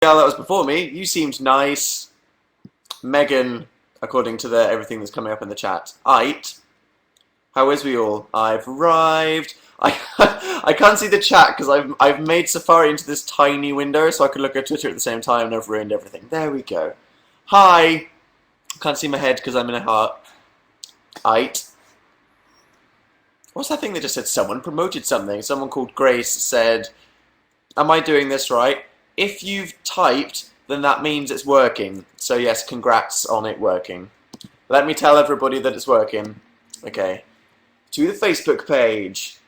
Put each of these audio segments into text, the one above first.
girl that was before me, you seemed nice. Megan, according to everything that's coming up in the chat. Ite. How is we all? I've arrived. I I can't see the chat because I've made Safari into this tiny window so I could look at Twitter at the same time and I've ruined everything. There we go. Hi. Can't see my head because I'm in a heart. Ite. What's that thing that just said someone promoted something? Someone called Grace said, am I doing this right? If you've typed, then that means it's working. So yes, congrats on it working. Let me tell everybody that it's working. Okay. To the Facebook page.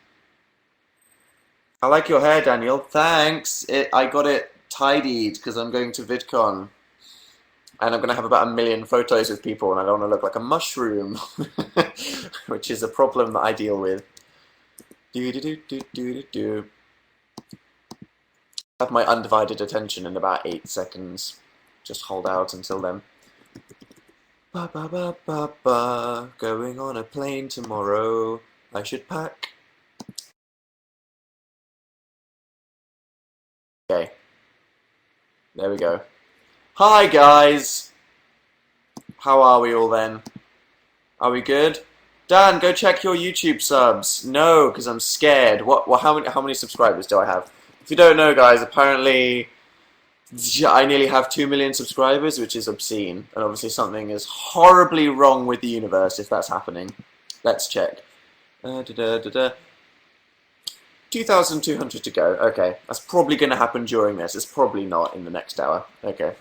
I like your hair, Daniel. Thanks. I got it tidied because I'm going to VidCon. And I'm going to have about 1 million photos with people and I don't want to look like a mushroom. Which is a problem that I deal with. Do. Have my undivided attention in about 8 seconds. Just hold out until then. Ba ba ba ba ba. Going on a plane tomorrow. I should pack. Okay. There we go. Hi guys. How are we all then? Are we good? Dan, go check your YouTube subs. No, because I'm scared. How many subscribers do I have? If you don't know, guys, apparently I nearly have 2 million subscribers, which is obscene. And obviously something is horribly wrong with the universe if that's happening. Let's check. 2,200 to go. Okay, that's probably going to happen during this. It's probably not in the next hour. Okay.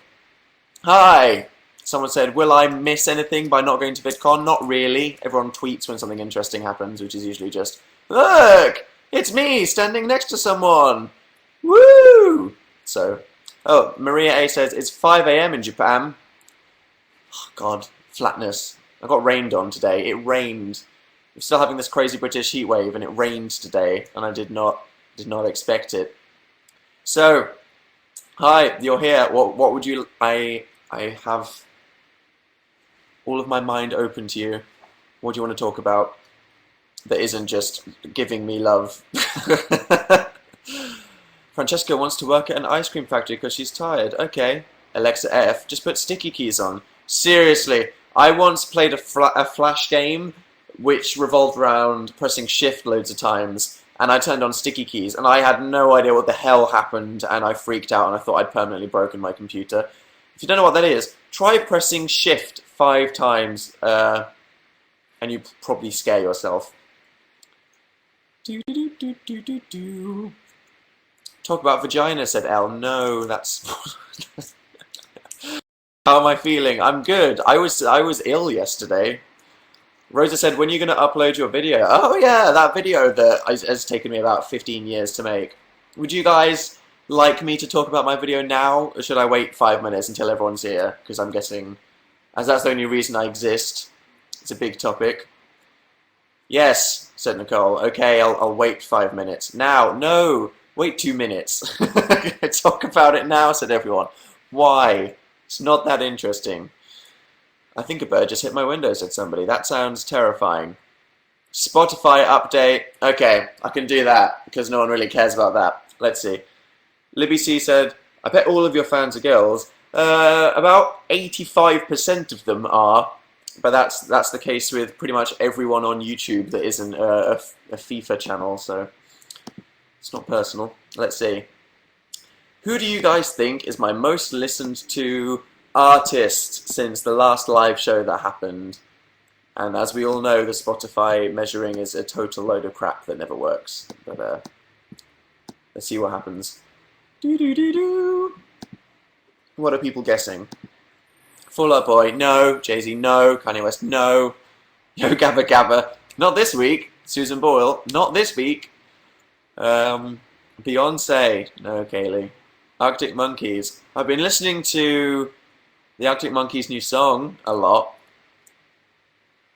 Hi! Someone said, will I miss anything by not going to VidCon? Not really. Everyone tweets when something interesting happens, which is usually just, look! It's me standing next to someone! Woo! So, oh, Maria A says, it's 5 AM in Japan. Oh, God, flatness. I got rained on today. It rained. We're still having this crazy British heat wave, and it rained today, and I did not expect it. So, hi, you're here. What would you? I have all of my mind open to you. What do you want to talk about that isn't just giving me love? Francesca wants to work at an ice cream factory because she's tired. Okay. Alexa F, just put sticky keys on. Seriously, I once played a flash game which revolved around pressing shift loads of times, and I turned on sticky keys, and I had no idea what the hell happened, and I freaked out, and I thought I'd permanently broken my computer. If you don't know what that is, try pressing shift 5 times, and you probably scare yourself. Talk about vagina, said Elle. No, that's... How am I feeling? I'm good. I was ill yesterday. Rosa said, when are you going to upload your video? Oh yeah, that video that has taken me about 15 years to make. Would you guys like me to talk about my video now, or should I wait 5 minutes until everyone's here? Because I'm guessing, as that's the only reason I exist, it's a big topic. Yes, said Nicole. Okay, I'll wait 5 minutes. Now, no, wait 2 minutes. Talk about it now, said everyone. Why? It's not that interesting. I think a bird just hit my window, said somebody. That sounds terrifying. Spotify update. Okay, I can do that, because no one really cares about that. Let's see. Libby C said, I bet all of your fans are girls. About 85% of them are, but that's the case with pretty much everyone on YouTube that isn't a FIFA channel, so it's not personal. Let's see. Who do you guys think is my most listened to artist since the last live show that happened? And as we all know, the Spotify measuring is a total load of crap that never works. But let's see what happens. What are people guessing? Fall Out Boy, no. Jay-Z, no. Kanye West, no. Yo Gabba Gabba, not this week. Susan Boyle, not this week. Beyonce, no. Kaylee. Arctic Monkeys. I've been listening to the Arctic Monkeys' new song a lot.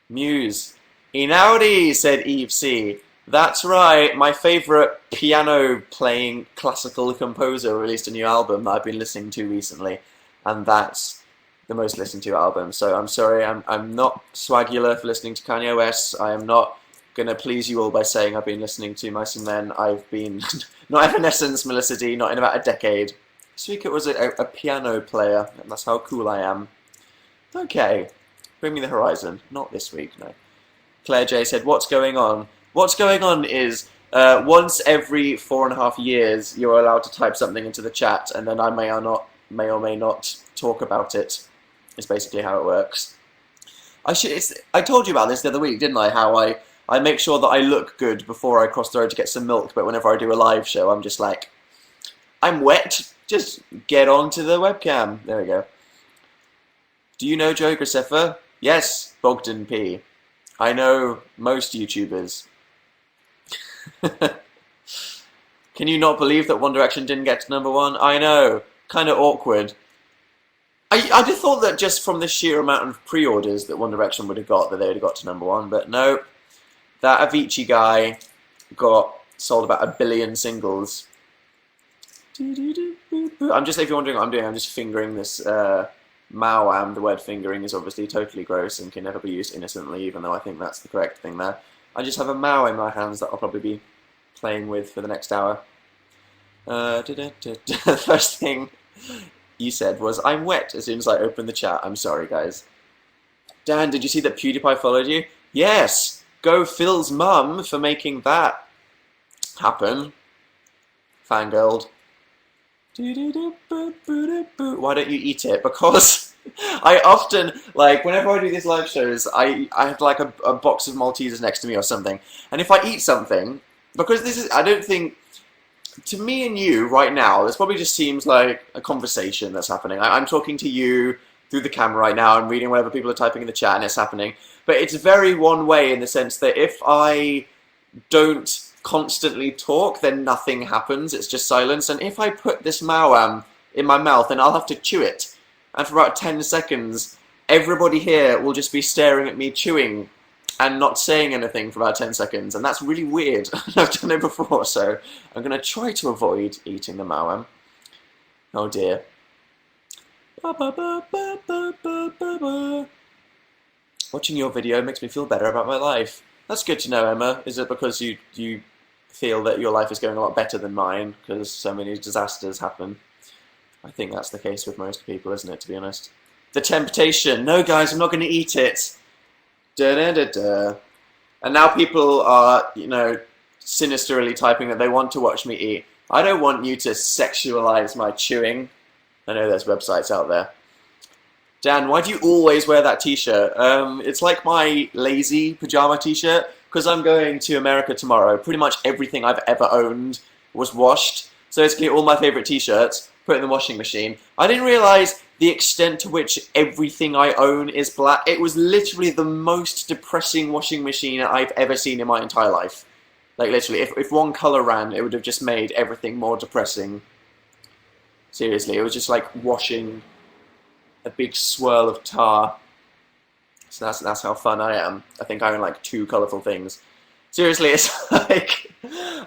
Muse. Inaudi, said Eve C. That's right, my favourite piano-playing classical composer released a new album that I've been listening to recently, and that's the most listened to album. So I'm sorry, I'm not swagular for listening to Kanye West. I am not going to please you all by saying I've been listening to Mice and Men. I've been, not Evanescence, Melissa D, not in about a decade. This week it was a piano player, and that's how cool I am. Okay, Bring Me the Horizon. Not this week, no. Claire J said, what's going on? What's going on is, once every 4.5 years, you're allowed to type something into the chat, and then I may or may not talk about it. It's basically how it works. I told you about this the other week, didn't I? How I make sure that I look good before I cross the road to get some milk, but whenever I do a live show, I'm just like, I'm wet, just get onto the webcam. There we go. Do you know Joe Graceffa? Yes, Bogdan P. I know most YouTubers. Can you not believe that One Direction didn't get to #1? I know, kind of awkward. I just thought that just from the sheer amount of pre-orders that One Direction would have got, that they would have got to #1, but no. That Avicii guy sold about 1 billion singles. I'm just, if you're wondering what I'm doing, I'm just fingering this Mao-am. The word fingering is obviously totally gross and can never be used innocently, even though I think that's the correct thing there. I just have a Mao in my hands that I'll probably be playing with for the next hour. The first thing you said was, I'm wet, as soon as I opened the chat. I'm sorry, guys. Dan, did you see that PewDiePie followed you? Yes! Go Phil's mum for making that happen. Fangirled. Why don't you eat it? Because I often, like, whenever I do these live shows, I have like a box of Maltesers next to me or something. And if I eat something, because this is, I don't think, to me and you right now, this probably just seems like a conversation that's happening. I'm talking to you through the camera right now. I'm reading whatever people are typing in the chat and it's happening. But it's very one way in the sense that if I don't constantly talk, then nothing happens. It's just silence. And if I put this Mao-am in my mouth, then I'll have to chew it. And for about 10 seconds, everybody here will just be staring at me chewing and not saying anything for about 10 seconds. And that's really weird. I've done it before, so I'm going to try to avoid eating the Mao-am. Oh dear. Watching your video makes me feel better about my life. That's good to know, Emma. Is it because you feel that your life is going a lot better than mine because so many disasters happen? I think that's the case with most people, isn't it, to be honest? The temptation. No, guys, I'm not going to eat it. Da-da-da-da. And now people are, you know, sinisterly typing that they want to watch me eat. I don't want you to sexualize my chewing. I know there's websites out there. Dan, why do you always wear that t-shirt? It's like my lazy pajama t-shirt, because I'm going to America tomorrow. Pretty much everything I've ever owned was washed. So basically all my favorite t-shirts, put in the washing machine. I didn't realize the extent to which everything I own is black. It was literally the most depressing washing machine I've ever seen in my entire life. Like literally, if one color ran, it would have just made everything more depressing. Seriously, it was just like washing a big swirl of tar. So that's how fun I am. I think I own like 2 colourful things. Seriously, it's like,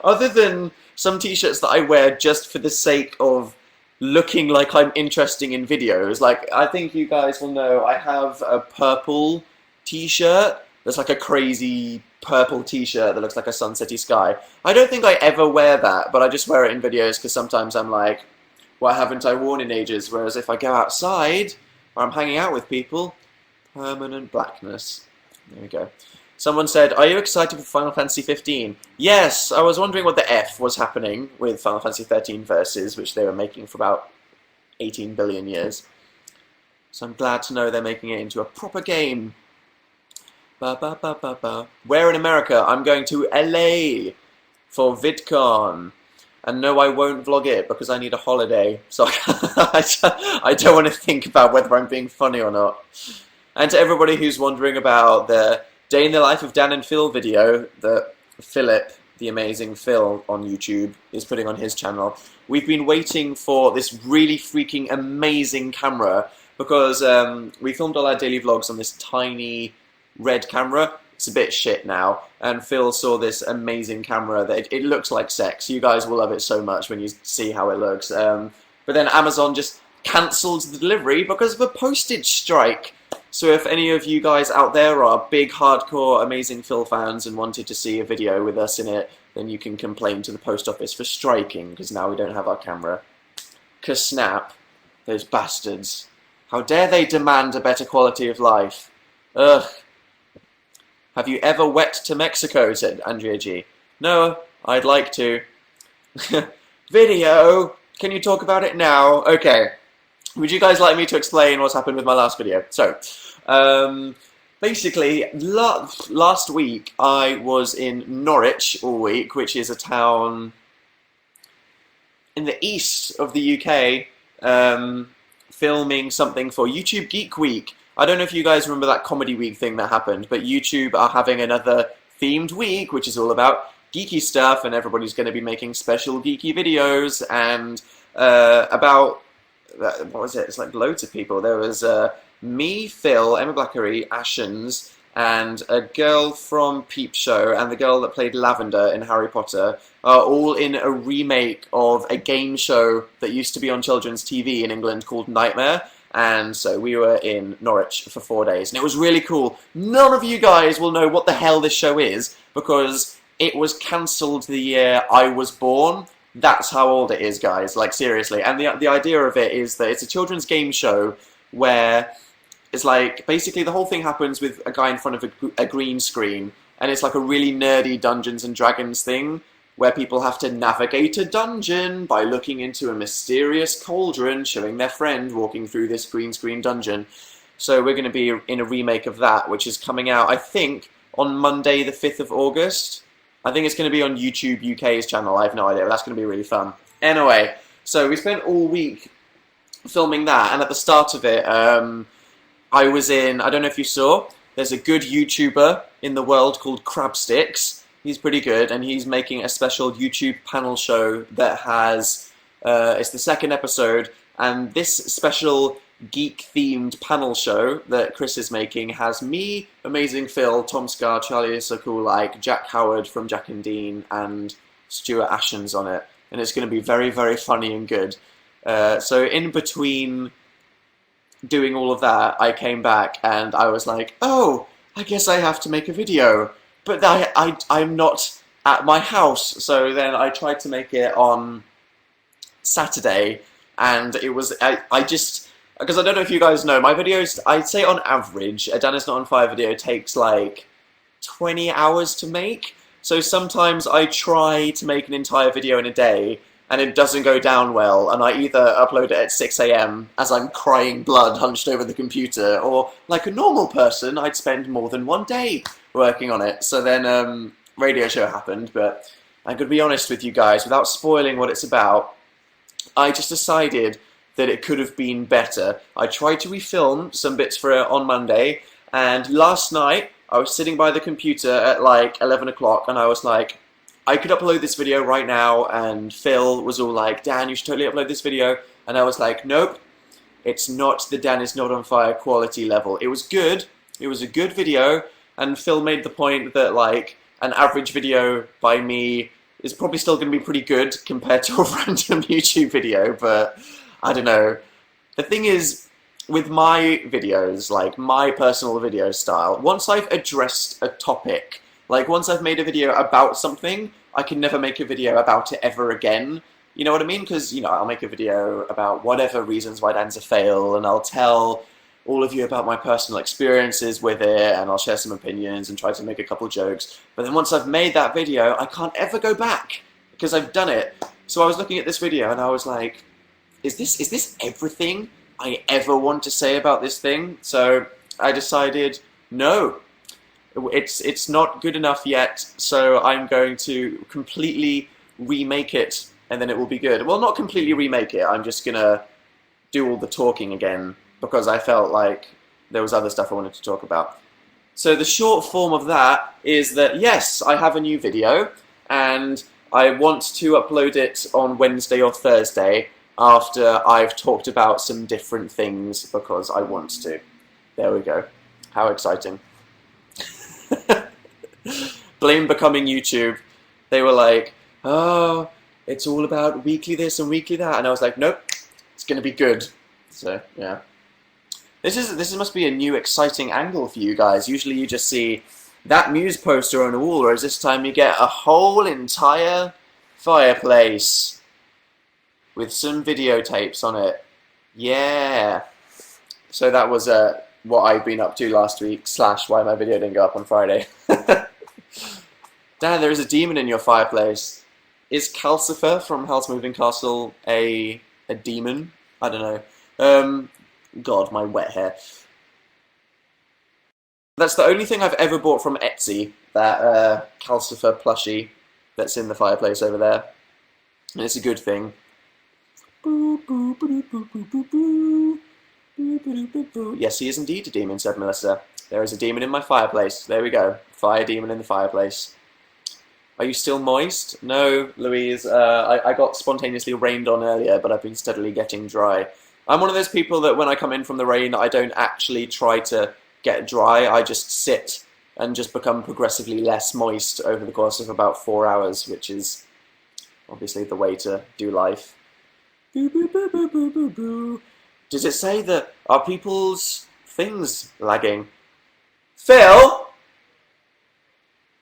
other than some t-shirts that I wear just for the sake of looking like I'm interesting in videos, like I think you guys will know I have a purple t-shirt that's like a crazy purple t-shirt that looks like a sunsetty sky. I don't think I ever wear that, but I just wear it in videos because sometimes I'm like, what haven't I worn in ages? Whereas if I go outside, or I'm hanging out with people, permanent blackness. There we go. Someone said, are you excited for Final Fantasy 15? Yes, I was wondering what the F was happening with Final Fantasy 13 Versus, which they were making for about 18 billion years. So I'm glad to know they're making it into a proper game. Ba, ba, ba, ba, ba. Where in America? I'm going to LA for VidCon. And no, I won't vlog it because I need a holiday. So I don't want to think about whether I'm being funny or not. And to everybody who's wondering about the Day in the Life of Dan and Phil video that Philip, the amazing Phil on YouTube, is putting on his channel, we've been waiting for this really freaking amazing camera because we filmed all our daily vlogs on this tiny red camera. It's a bit shit now, and Phil saw this amazing camera that it looks like sex. You guys will love it so much when you see how it looks. But then Amazon just cancelled the delivery because of a postage strike. So if any of you guys out there are big, hardcore, amazing Phil fans and wanted to see a video with us in it, then you can complain to the post office for striking, because now we don't have our camera. Snap. Those bastards. How dare they demand a better quality of life? Ugh. Have you ever wet to Mexico? Said Andrea G. No, I'd like to. Video? Can you talk about it now? Okay. Would you guys like me to explain what's happened with my last video? So, basically, last week I was in Norwich all week, which is a town in the east of the UK, filming something for YouTube Geek Week. I don't know if you guys remember that Comedy Week thing that happened, but YouTube are having another themed week, which is all about geeky stuff, and everybody's going to be making special geeky videos, and about, what was it? It's like loads of people. There was me, Phil, Emma Blackery, Ashens, and a girl from Peep Show, and the girl that played Lavender in Harry Potter, are all in a remake of a game show that used to be on children's TV in England called Nightmare. And so we were in Norwich for 4 days, and it was really cool. None of you guys will know what the hell this show is, because it was cancelled the year I was born. That's how old it is, guys, like seriously. And the idea of it is that it's a children's game show where it's like, basically the whole thing happens with a guy in front of a green screen, and it's like a really nerdy Dungeons and Dragons thing, where people have to navigate a dungeon by looking into a mysterious cauldron, showing their friend walking through this green screen dungeon. So we're going to be in a remake of that, which is coming out, I think, on Monday the 5th of August. I think it's going to be on YouTube UK's channel, I have no idea, but that's going to be really fun. Anyway, so we spent all week filming that, and at the start of it, I was in, I don't know if you saw, there's a good YouTuber in the world called Crabsticks. He's pretty good, and he's making a special YouTube panel show that has, it's the second episode, and this special geek-themed panel show that Chris is making has me, Amazing Phil, Tom Scar, Charlie Is So Cool Like, Jack Howard from Jack and Dean, and Stuart Ashens on it, and it's going to be very, very funny and good. So in between doing all of that, I came back, and I was like, oh, I guess I have to make a video. But I'm not at my house, so then I tried to make it on Saturday, and it was, I just, because I don't know if you guys know, my videos, I'd say on average, a Dan Is Not On Fire video takes like 20 hours to make, so sometimes I try to make an entire video in a day, and it doesn't go down well, and I either upload it at 6 AM as I'm crying blood hunched over the computer, or like a normal person, I'd spend more than one day working on it. So then radio show happened, but I'm going to be honest with you guys, without spoiling what it's about, I just decided that it could have been better. I tried to refilm some bits for it on Monday, and last night I was sitting by the computer at like 11 o'clock, and I was like, I could upload this video right now, and Phil was all like, Dan, you should totally upload this video, and I was like, nope, it's not the Dan Is Not On Fire quality level. It was good, it was a good video, and Phil made the point that like an average video by me is probably still going to be pretty good compared to a random YouTube video, but I don't know. The thing is, with my videos, like my personal video style, once I've addressed a topic, like, once I've made a video about something, I can never make a video about it ever again. You know what I mean? Because, you know, I'll make a video about whatever reasons why Dan's a fail, and I'll tell all of you about my personal experiences with it, and I'll share some opinions and try to make a couple jokes. But then once I've made that video, I can't ever go back, because I've done it. So I was looking at this video, and I was like, is this everything I ever want to say about this thing? So I decided, no. It's not good enough yet, so I'm going to completely remake it, and then it will be good. Well, not completely remake it, I'm just gonna do all the talking again, because I felt like there was other stuff I wanted to talk about. So the short form of that is that, yes, I have a new video, and I want to upload it on Wednesday or Thursday after I've talked about some different things, because I want to. There we go. How exciting. Blame becoming YouTube. They were like, oh, it's all about weekly this and weekly that, and I was like, nope, it's gonna be good. So yeah, this must be a new exciting angle for you guys. Usually you just see that Muse poster on a wall, whereas this time you get a whole entire fireplace with some videotapes on it. Yeah. So that was what I've been up to last week, / why my video didn't go up on Friday. Dan, there is a demon in your fireplace. Is Calcifer from Howl's Moving Castle a demon? I don't know. God, my wet hair. That's the only thing I've ever bought from Etsy, that Calcifer plushie that's in the fireplace over there. And it's a good thing. Yes, he is indeed a demon, said Melissa. There is a demon in my fireplace. There we go. Fire demon in the fireplace. Are you still moist? No, Louise. I got spontaneously rained on earlier, but I've been steadily getting dry. I'm one of those people that when I come in from the rain, I don't actually try to get dry. I just sit and just become progressively less moist over the course of about 4 hours, which is obviously the way to do life. Boo, boo, boo, boo, boo, boo, boo. Does it say that are people's things lagging? Phil?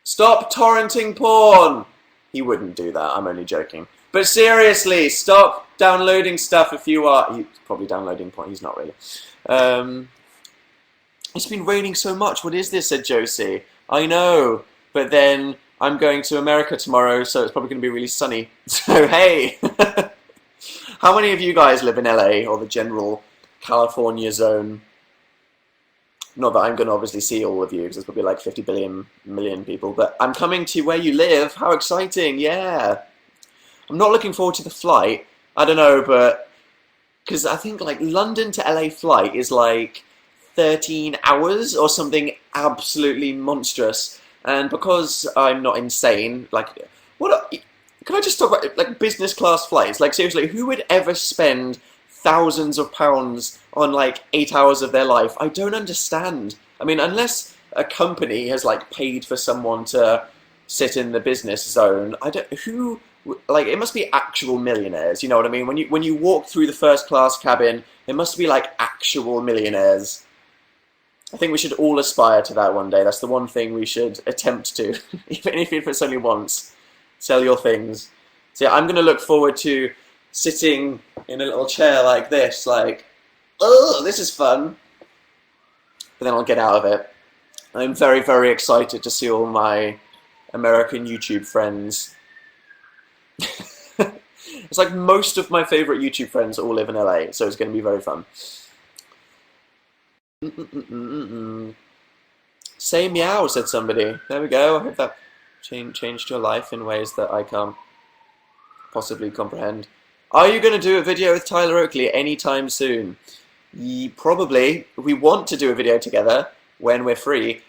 Stop torrenting porn! He wouldn't do that, I'm only joking. But seriously, stop downloading stuff if you are... He's probably downloading porn, he's not really. It's been raining so much, what is this, said Josie. I know, but then I'm going to America tomorrow, so it's probably going to be really sunny. So hey! How many of you guys live in LA, or the general California zone? Not that I'm going to obviously see all of you, because there's probably like 50 million people, but I'm coming to where you live. How exciting, yeah. I'm not looking forward to the flight. I don't know, but... Because I think like London to LA flight is like 13 hours or something absolutely monstrous. And because I'm not insane, like... Can I just talk about like business class flights? Like seriously, who would ever spend thousands of pounds on like 8 hours of their life? I don't understand. I mean, unless a company has like paid for someone to sit in the business zone, like it must be actual millionaires, you know what I mean? When you walk through the first class cabin, it must be like actual millionaires. I think we should all aspire to that one day. That's the one thing we should attempt to, even if it's only once. Sell your things. So yeah, I'm going to look forward to sitting in a little chair like this, like, oh, this is fun. But then I'll get out of it. I'm very, very excited to see all my American YouTube friends. It's like most of my favourite YouTube friends all live in LA, so it's going to be very fun. Say meow, said somebody. There we go. I hope that changed your life in ways that I can't possibly comprehend. Are you going to do a video with Tyler Oakley anytime soon? Probably. We want to do a video together when we're free.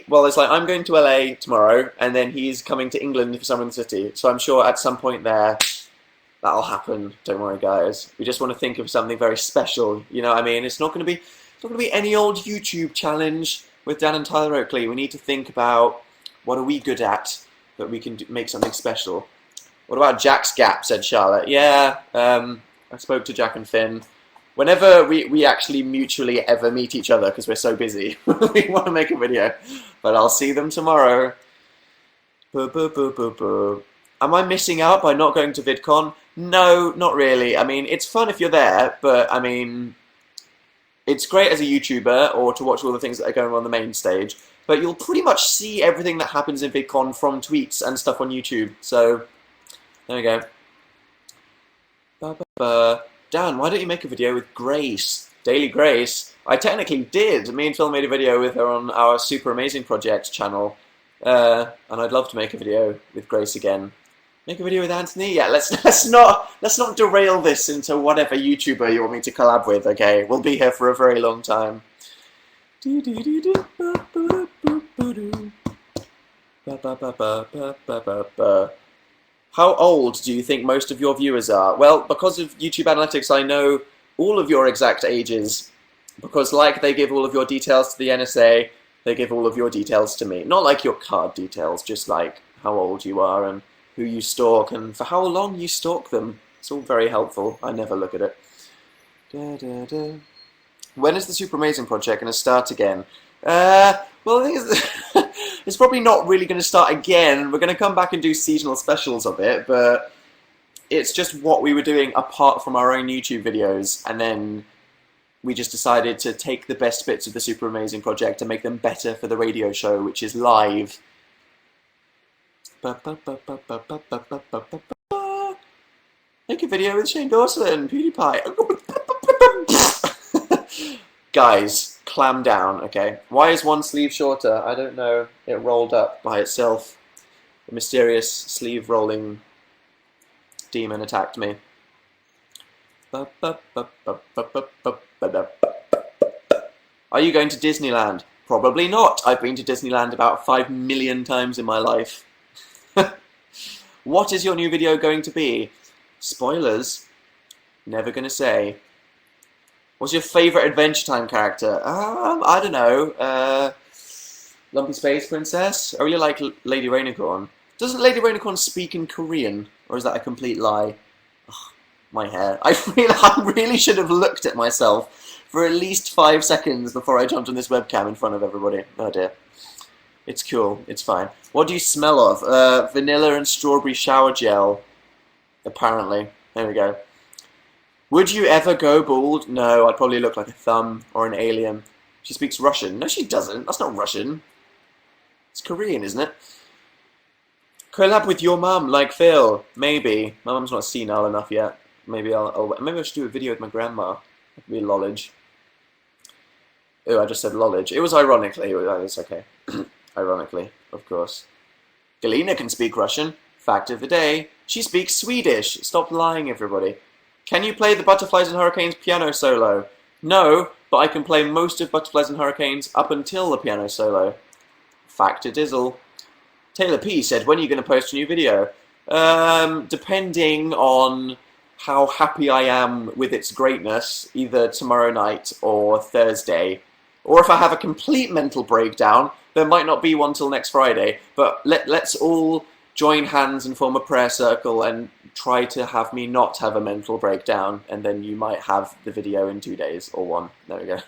Well, it's like I'm going to LA tomorrow, and then he's coming to England for Summer in the City. So I'm sure at some point there, that'll happen. Don't worry, guys. We just want to think of something very special. You know what I mean? It's not going to be any old YouTube challenge with Dan and Tyler Oakley. We need to think about what are we good at that we can make something special. What about Jack's Gap, said Charlotte. Yeah, I spoke to Jack and Finn. Whenever we actually mutually ever meet each other, because we're so busy, we want to make a video. But I'll see them tomorrow. Am I missing out by not going to VidCon? No, not really. I mean, it's fun if you're there, but I mean, it's great as a YouTuber or to watch all the things that are going on the main stage. But you'll pretty much see everything that happens in VidCon from tweets and stuff on YouTube. So, there we go. Dan, why don't you make a video with Grace? Daily Grace? I technically did. Me and Phil made a video with her on our Super Amazing Project channel. And I'd love to make a video with Grace again. Make a video with Anthony? Yeah, let's not derail this into whatever YouTuber you want me to collab with, okay? We'll be here for a very long time. How old do you think most of your viewers are? Well, because of YouTube analytics, I know all of your exact ages. Because like they give all of your details to the NSA, they give all of your details to me. Not like your card details, just like how old you are and who you stalk and for how long you stalk them. It's all very helpful. I never look at it. When is the Super Amazing Project going to start again? Well, I think it's probably not really going to start again. We're going to come back and do seasonal specials of it, but it's just what we were doing apart from our own YouTube videos, and then we just decided to take the best bits of the Super Amazing project and make them better for the radio show, which is live. Make a video with Shane Dawson, PewDiePie. Guys, clam down, okay? Why is one sleeve shorter? I don't know. It rolled up by itself. The mysterious sleeve rolling demon attacked me. Are you going to Disneyland? Probably not. I've been to Disneyland about 5 million times in my life. What is your new video going to be? Spoilers. Never gonna say. What's your favourite Adventure Time character? I don't know. Lumpy Space Princess? I really like Lady Rainicorn. Doesn't Lady Rainicorn speak in Korean? Or is that a complete lie? Ugh, my hair. I really should have looked at myself for at least 5 seconds before I jumped on this webcam in front of everybody. Oh dear. It's cool. It's fine. What do you smell of? Vanilla and strawberry shower gel. Apparently. There we go. Would you ever go bald? No, I'd probably look like a thumb or an alien. She speaks Russian. No, she doesn't. That's not Russian. It's Korean, isn't it? Collab with your mum, like Phil. Maybe. My mum's not senile enough yet. Maybe maybe I should do a video with my grandma. That could be lollage. Oh, I just said lollage. It was ironically. It's okay. Ironically, of course. Galina can speak Russian. Fact of the day. She speaks Swedish. Stop lying, everybody. Can you play the Butterflies and Hurricanes piano solo? No, but I can play most of Butterflies and Hurricanes up until the piano solo. Fact of dizzle. Taylor P said, when are you going to post a new video? Depending on how happy I am with its greatness, either tomorrow night or Thursday. Or if I have a complete mental breakdown, there might not be one till next Friday. But let's all join hands and form a prayer circle and try to have me not have a mental breakdown, and then you might have the video in 2 days, or 1. There we go.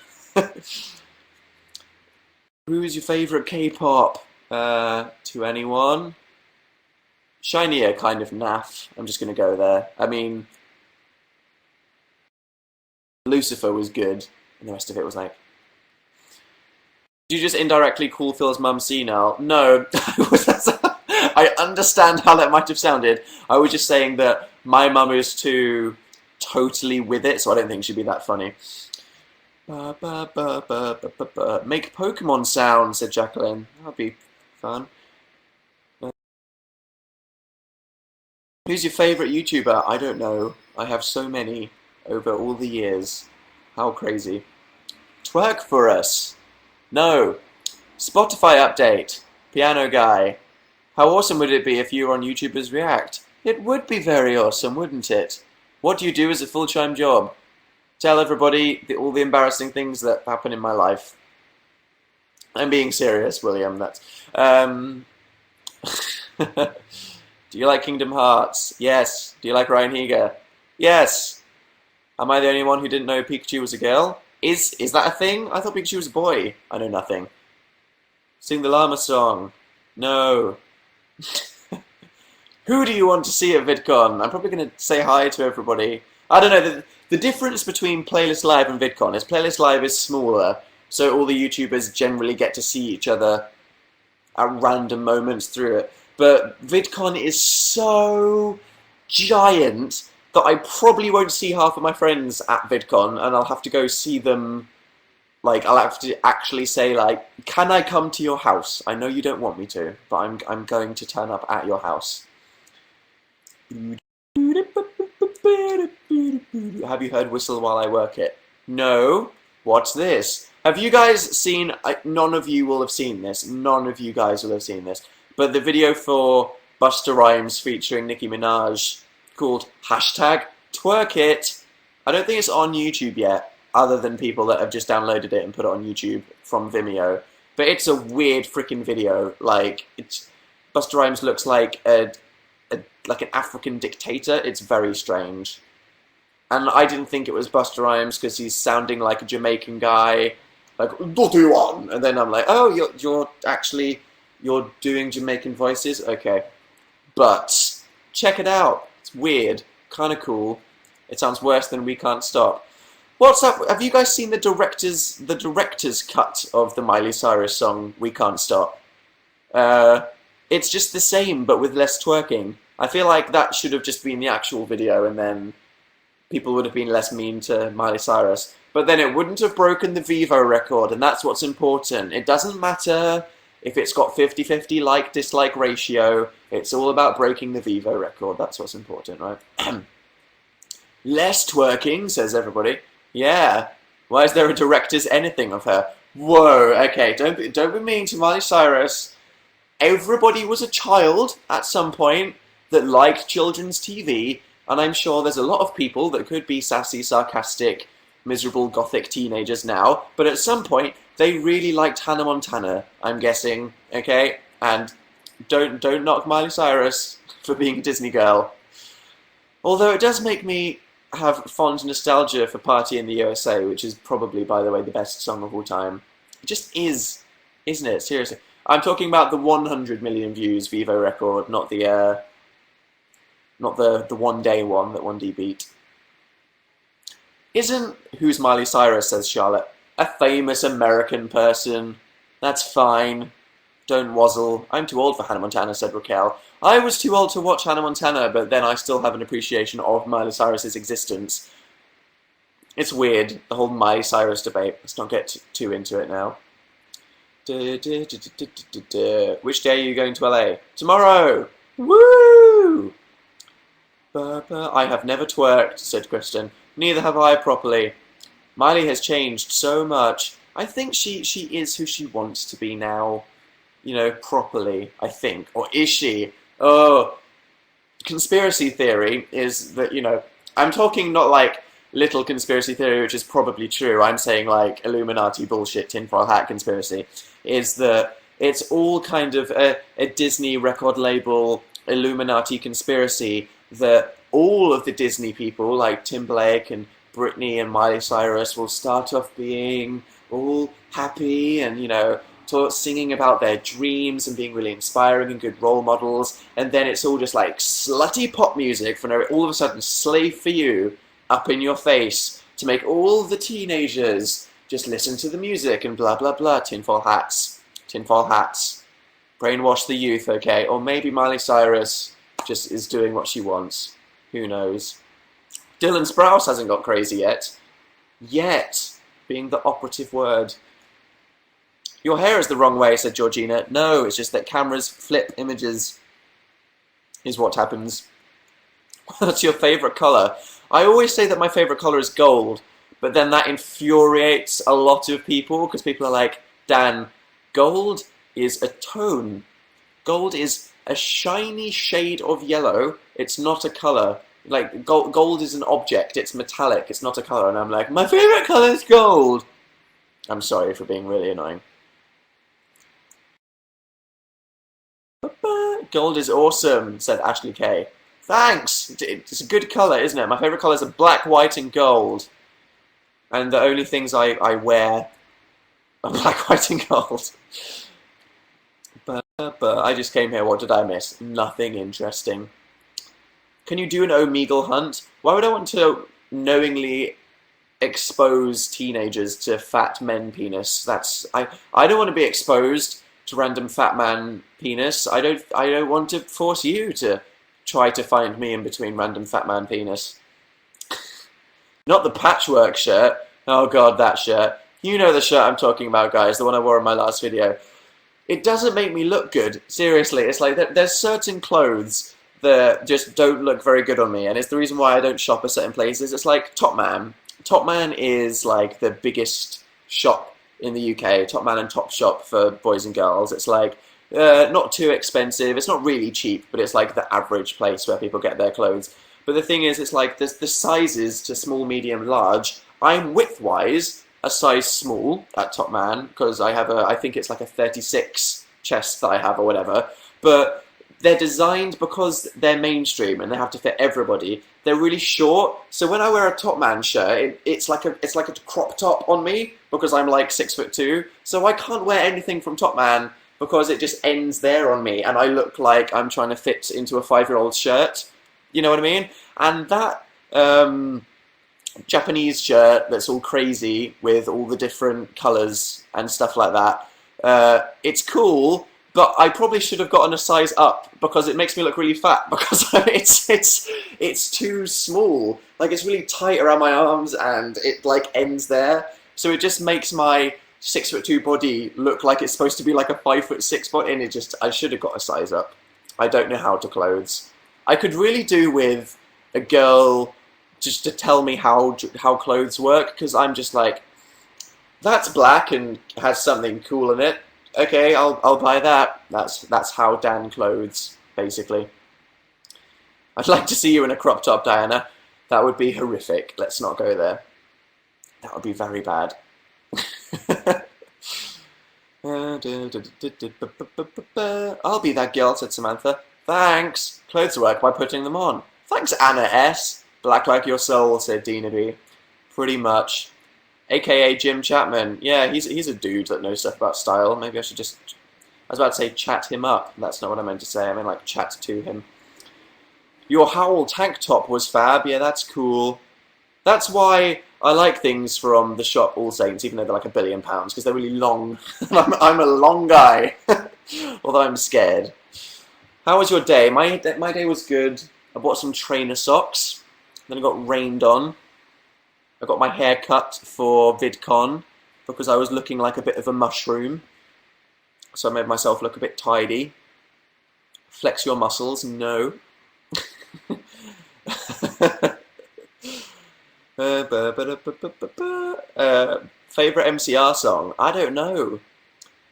Who's your favourite K-pop? To anyone? Shiny are kind of naff. I'm just going to go there. I mean, Lucifer was good, and the rest of it was like... Did you just indirectly call Phil's mum senile? No. I understand how that might have sounded. I was just saying that my mum is too totally with it, so I don't think she'd be that funny. Make Pokemon sound, said Jacqueline. That'd be fun. Who's your favourite YouTuber? I don't know. I have so many over all the years. How crazy. Twerk for us. No. Spotify update. Piano guy. How awesome would it be if you were on YouTubers React? It would be very awesome, wouldn't it? What do you do as a full-time job? Tell everybody all the embarrassing things that happen in my life. I'm being serious, William. That's. Do you like Kingdom Hearts? Yes. Do you like Ryan Higa? Yes. Am I the only one who didn't know Pikachu was a girl? Is that a thing? I thought Pikachu was a boy. I know nothing. Sing the llama song. No. Who do you want to see at VidCon? I'm probably going to say hi to everybody. I don't know, the difference between Playlist Live and VidCon is Playlist Live is smaller, so all the YouTubers generally get to see each other at random moments through it. But VidCon is so giant that I probably won't see half of my friends at VidCon, and I'll have to go see them. Like, I'll have to actually say, like, can I come to your house? I know you don't want me to, but I'm going to turn up at your house. Have you heard Whistle While I Work It? No. What's this? Have you guys seen... none of you will have seen this. None of you guys will have seen this. But the video for Busta Rhymes featuring Nicki Minaj called #TwerkIt. I don't think it's on YouTube yet, other than people that have just downloaded it and put it on YouTube from Vimeo. But it's a weird freaking video. Like, Busta Rhymes looks like like an African dictator. It's very strange. And I didn't think it was Busta Rhymes because he's sounding like a Jamaican guy. Like, what do you want? And then I'm like, oh, you're doing Jamaican voices? Okay. But check it out. It's weird. kind of cool. It sounds worse than We Can't Stop. What's up? Have you guys seen the director's cut of the Miley Cyrus song We Can't Stop? It's just the same, but with less twerking. I feel like that should have just been the actual video, and then people would have been less mean to Miley Cyrus. But then it wouldn't have broken the Vivo record, and that's what's important. It doesn't matter if it's got 50-50 like-dislike ratio. It's all about breaking the Vivo record. That's what's important, right? Less twerking, says everybody. Yeah. Why is there a director's anything of her? Whoa, okay, don't be mean to Miley Cyrus. Everybody was a child at some point that liked children's TV, and I'm sure there's a lot of people that could be sassy, sarcastic, miserable gothic teenagers now, but at some point they really liked Hannah Montana, I'm guessing, okay? And don't knock Miley Cyrus for being a Disney girl. Although it does make me have fond nostalgia for Party in the USA, which is probably, by the way, the best song of all time. It just is, isn't it? Seriously. I'm talking about the 100 million views Vivo record, not the one-day one that 1D beat. Isn't Who's Miley Cyrus, says Charlotte, a famous American person? That's fine. Don't wazzle. I'm too old for Hannah Montana, said Raquel. I was too old to watch Hannah Montana, but then I still have an appreciation of Miley Cyrus's existence. It's weird, the whole Miley Cyrus debate. Let's not get too into it now. Which day are you going to LA? Tomorrow! Woo! I have never twerked, said Kristen. Neither have I properly. Miley has changed so much. I think she is who she wants to be now. You know, properly, I think. Or is she? Oh, conspiracy theory is that, you know, I'm talking not like little conspiracy theory, which is probably true. I'm saying like Illuminati bullshit, tinfoil hat conspiracy. Is that it's all kind of a Disney record label Illuminati conspiracy that all of the Disney people, like Timberlake and Britney and Miley Cyrus, will start off being all happy and, you know, singing about their dreams and being really inspiring and good role models, and then it's all just like slutty pop music for no, all of a sudden Slave for You up in your face to make all the teenagers just listen to the music and blah blah blah. Tinfoil hats, brainwash the youth, okay? Or maybe Miley Cyrus just is doing what she wants. Who knows? Dylan Sprouse hasn't got crazy yet. Yet being the operative word. Your hair is the wrong way, said Georgina. No, it's just that cameras flip images is what happens. What's your favourite colour? I always say that my favourite colour is gold, but then that infuriates a lot of people because people are like, Dan, gold is a tone. Gold is a shiny shade of yellow. It's not a colour. Like, gold is an object. It's metallic. It's not a colour. And I'm like, my favourite colour is gold. I'm sorry for being really annoying. Gold is awesome, said Ashley Kay. Thanks! It's a good colour, isn't it? My favourite colours are black, white and gold. And the only things I wear are black, white and gold. But I just came here, what did I miss? Nothing interesting. Can you do an Omegle hunt? Why would I want to knowingly expose teenagers to fat men penis? I don't want to be exposed to random fat man penis. I don't want to force you to try to find me in between random fat man penis. Not the patchwork shirt. Oh god, that shirt. You know the shirt I'm talking about, guys, the one I wore in my last video. It doesn't make me look good. Seriously, it's like there's certain clothes that just don't look very good on me, and it's the reason why I don't shop at certain places. It's like Top Man. Top Man is like the biggest shop in the UK, Top Man and Top Shop for boys and girls. It's like not too expensive. It's not really cheap, but it's like the average place where people get their clothes. But the thing is, it's like the sizes to small, medium, large. I'm width-wise a size small at Top Man because I have I think it's like a 36 chest that I have or whatever. But they're designed because they're mainstream and they have to fit everybody. They're really short, so when I wear a Top Man shirt, it's like a crop top on me because I'm like 6'2". So I can't wear anything from Top Man because it just ends there on me, and I look like I'm trying to fit into a 5-year-old shirt. You know what I mean? And that Japanese shirt that's all crazy with all the different colours and stuff like that, it's cool, but I probably should have gotten a size up because it makes me look really fat because it's too small. Like, it's really tight around my arms and it like ends there. So it just makes my 6'2" body look like it's supposed to be like a 5'6" body, and I should have got a size up. I don't know how to clothes. I could really do with a girl just to tell me how clothes work, because I'm just like, that's black and has something cool in it. Okay, I'll buy that. That's how Dan clothes, basically. I'd like to see you in a crop top, Diana. That would be horrific. Let's not go there. That would be very bad. I'll be that girl, said Samantha. Thanks. Clothes work by putting them on. Thanks, Anna S. Black like your soul, said Dina B. Pretty much. AKA Jim Chapman. Yeah, he's a dude that knows stuff about style. Maybe I should just... I was about to say chat him up. That's not what I meant to say. I mean like chat to him. Your Howell tank top was fab. Yeah, that's cool. That's why I like things from the shop All Saints, even though they're like £1 billion, because they're really long. I'm a long guy, although I'm scared. How was your day? My day was good. I bought some trainer socks. Then I got rained on. I got my hair cut for VidCon because I was looking like a bit of a mushroom. So I made myself look a bit tidy. Flex your muscles? No. Favorite MCR song? I don't know.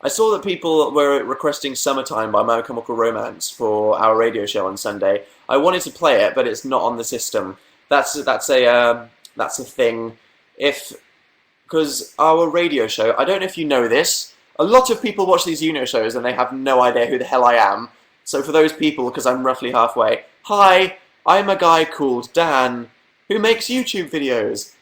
I saw that people were requesting Summertime by My Chemical Romance for our radio show on Sunday. I wanted to play it, but it's not on the system. That's a thing. Because our radio show, I don't know if you know this, a lot of people watch these YouNow shows and they have no idea who the hell I am. So for those people, because I'm roughly halfway, hi, I'm a guy called Dan who makes YouTube videos.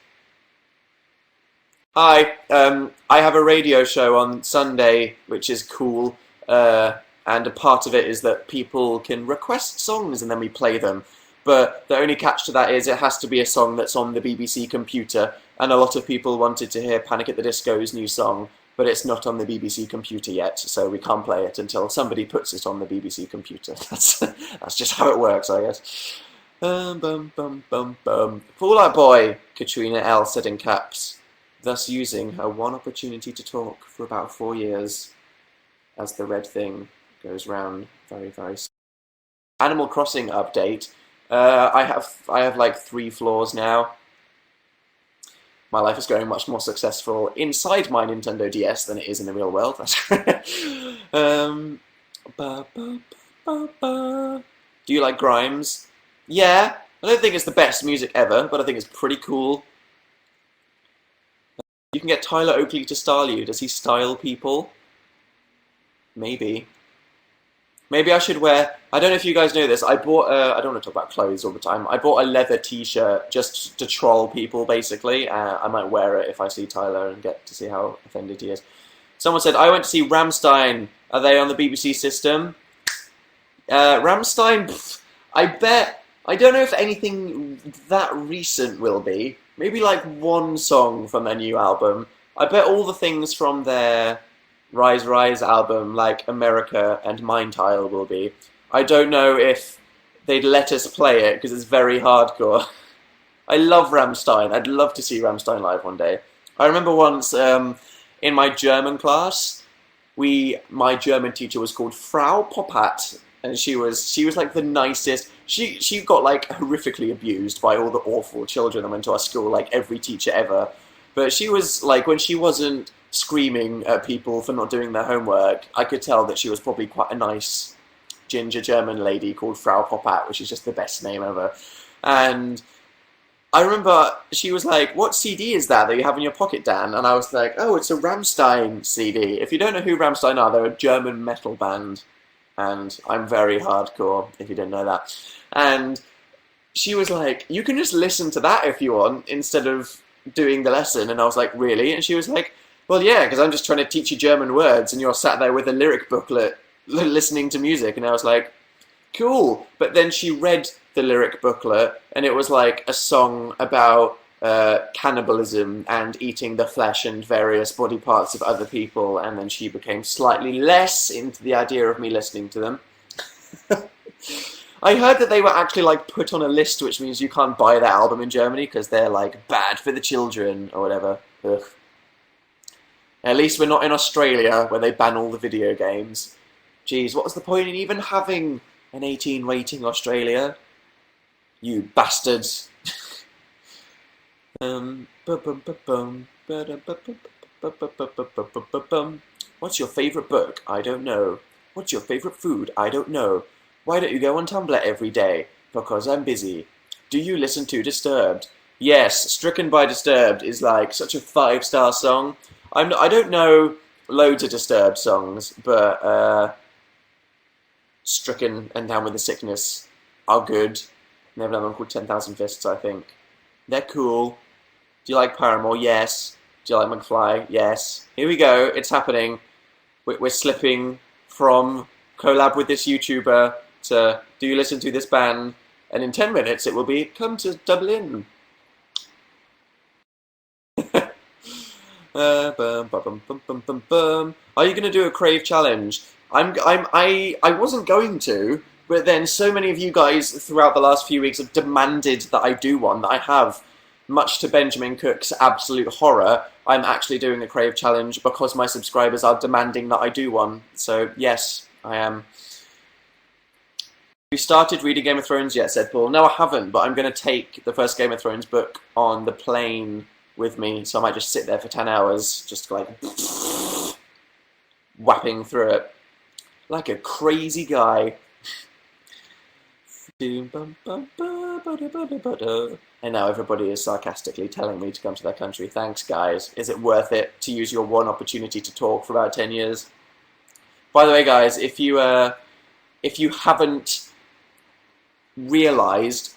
Hi, I have a radio show on Sunday, which is cool, and a part of it is that people can request songs and then we play them. But the only catch to that is it has to be a song that's on the BBC computer, and a lot of people wanted to hear Panic at the Disco's new song, but it's not on the BBC computer yet, so we can't play it until somebody puts it on the BBC computer. That's just how it works, I guess. Bum bum bum bum. Fallout Boy, Katrina L said in caps, thus using her one opportunity to talk for about 4 years as the red thing goes round very, very soon. Animal Crossing update. I have like 3 floors now. My life is going much more successful inside my Nintendo DS than it is in the real world. That's great. Do you like Grimes? Yeah, I don't think it's the best music ever, but I think it's pretty cool. You can get Tyler Oakley to style you. Does he style people? Maybe. Maybe I should wear... I don't know if you guys know this. I bought... I don't want to talk about clothes all the time. I bought a leather t-shirt just to troll people, basically. I might wear it if I see Tyler and get to see how offended he is. Someone said, I went to see Rammstein. Are they on the BBC system? Rammstein... Pff, I bet... I don't know if anything that recent will be. Maybe like one song from their new album. I bet all the things from their Rise Rise album, like America and Mind Tile, will be. I don't know if they'd let us play it because it's very hardcore. I love Rammstein. I'd love to see Rammstein live one day. I remember once in my German class, my German teacher was called Frau Popat. And she was like the nicest. She got like horrifically abused by all the awful children that went to our school, like every teacher ever. But she was like, when she wasn't screaming at people for not doing their homework, I could tell that she was probably quite a nice ginger German lady called Frau Popat, which is just the best name ever. And I remember she was like, what CD is that you have in your pocket, Dan? And I was like, oh, it's a Rammstein CD. If you don't know who Rammstein are, they're a German metal band. And I'm very hardcore, if you didn't know that. And she was like, you can just listen to that if you want, instead of doing the lesson. And I was like, really? And she was like, well, yeah, because I'm just trying to teach you German words, and you're sat there with a lyric booklet, listening to music. And I was like, Cool. But then she read the lyric booklet, and it was like a song about cannibalism and eating the flesh and various body parts of other people, and then she became slightly less into the idea of me listening to them. I heard that they were actually like put on a list, which means you can't buy their album in Germany because they're like bad for the children or whatever. Ugh. At least we're not in Australia where they ban all the video games. Jeez, what was the point in even having an 18 rating, Australia? You bastards. What's your favourite book? I don't know. What's your favourite food? I don't know. Why don't you go on Tumblr every day? Because I'm busy. Do you listen to Disturbed? Yes, Stricken by Disturbed is like such a 5-star song. I don't know loads of Disturbed songs, but Stricken and Down with the Sickness are good. They have another one called 10,000 Fists, I think. They're cool. Do you like Paramore? Yes. Do you like McFly? Yes. Here we go. It's happening. We're slipping from collab with this YouTuber to do you listen to this band? And in 10 minutes it will be come to Dublin. Are you going to do a Crave challenge? I wasn't going to, but then so many of you guys throughout the last few weeks have demanded that I do one that I have. Much to Benjamin Cook's absolute horror, I'm actually doing a Crave challenge because my subscribers are demanding that I do one. So yes, I am. You started reading Game of Thrones yet? Said Paul. No, I haven't, but I'm going to take the first Game of Thrones book on the plane with me, so I might just sit there for 10 hours, just like whapping through it like a crazy guy. And now everybody is sarcastically telling me to come to their country. Thanks, guys. Is it worth it to use your one opportunity to talk for about 10 years? By the way, guys, if you haven't realised,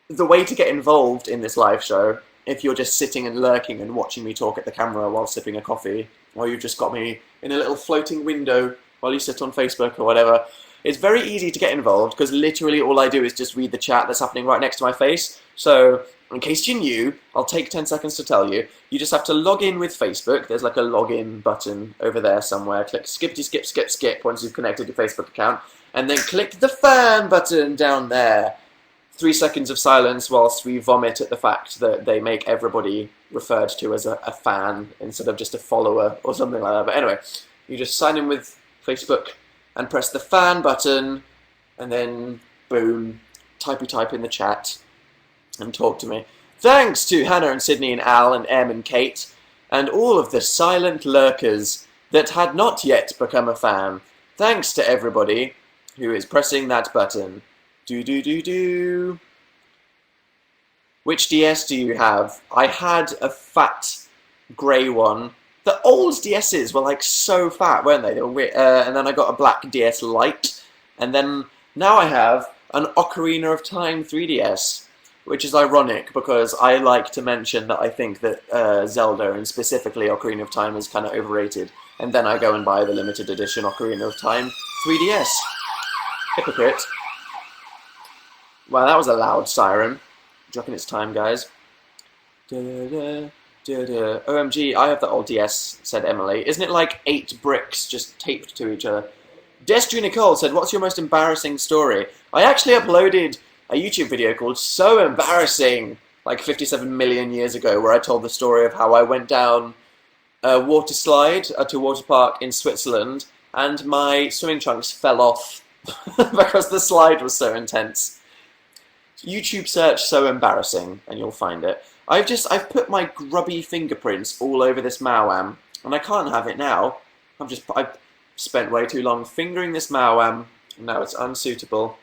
the way to get involved in this live show, if you're just sitting and lurking and watching me talk at the camera while sipping a coffee, or you've just got me in a little floating window while you sit on Facebook or whatever, it's very easy to get involved because literally all I do is just read the chat that's happening right next to my face. So, in case you're new, I'll take 10 seconds to tell you. You just have to log in with Facebook. There's like a login button over there somewhere. Click skippity skip skip skip once you've connected your Facebook account. And then click the fan button down there. 3 seconds of silence whilst we vomit at the fact that they make everybody referred to as a fan instead of just a follower or something like that. But anyway, you just sign in with Facebook and press the fan button, and then boom, typey type in the chat and talk to me. Thanks to Hannah and Sydney and Al and Em and Kate and all of the silent lurkers that had not yet become a fan. Thanks to everybody who is pressing that button. Do. Which DS do you have? I had a fat grey one. The old DSs were like so fat, weren't they? They were weird. And then I got a black DS Lite, and then now I have an Ocarina of Time 3DS, which is ironic because I like to mention that I think that Zelda, and specifically Ocarina of Time, is kind of overrated, and then I go and buy the limited edition Ocarina of Time 3DS. Hypocrite. Wow, that was a loud siren. Do you reckon it's time, guys? OMG, I have the old DS, said Emily. Isn't it like 8 bricks just taped to each other? Destry Nicole said, what's your most embarrassing story? I actually uploaded a YouTube video called So Embarrassing, like 57 million years ago, where I told the story of how I went down a water slide at a water park in Switzerland, and my swimming trunks fell off because the slide was so intense. YouTube search So Embarrassing, and you'll find it. I've put my grubby fingerprints all over this Mawam, and I can't have it now. I've spent way too long fingering this Mawam, and now it's unsuitable.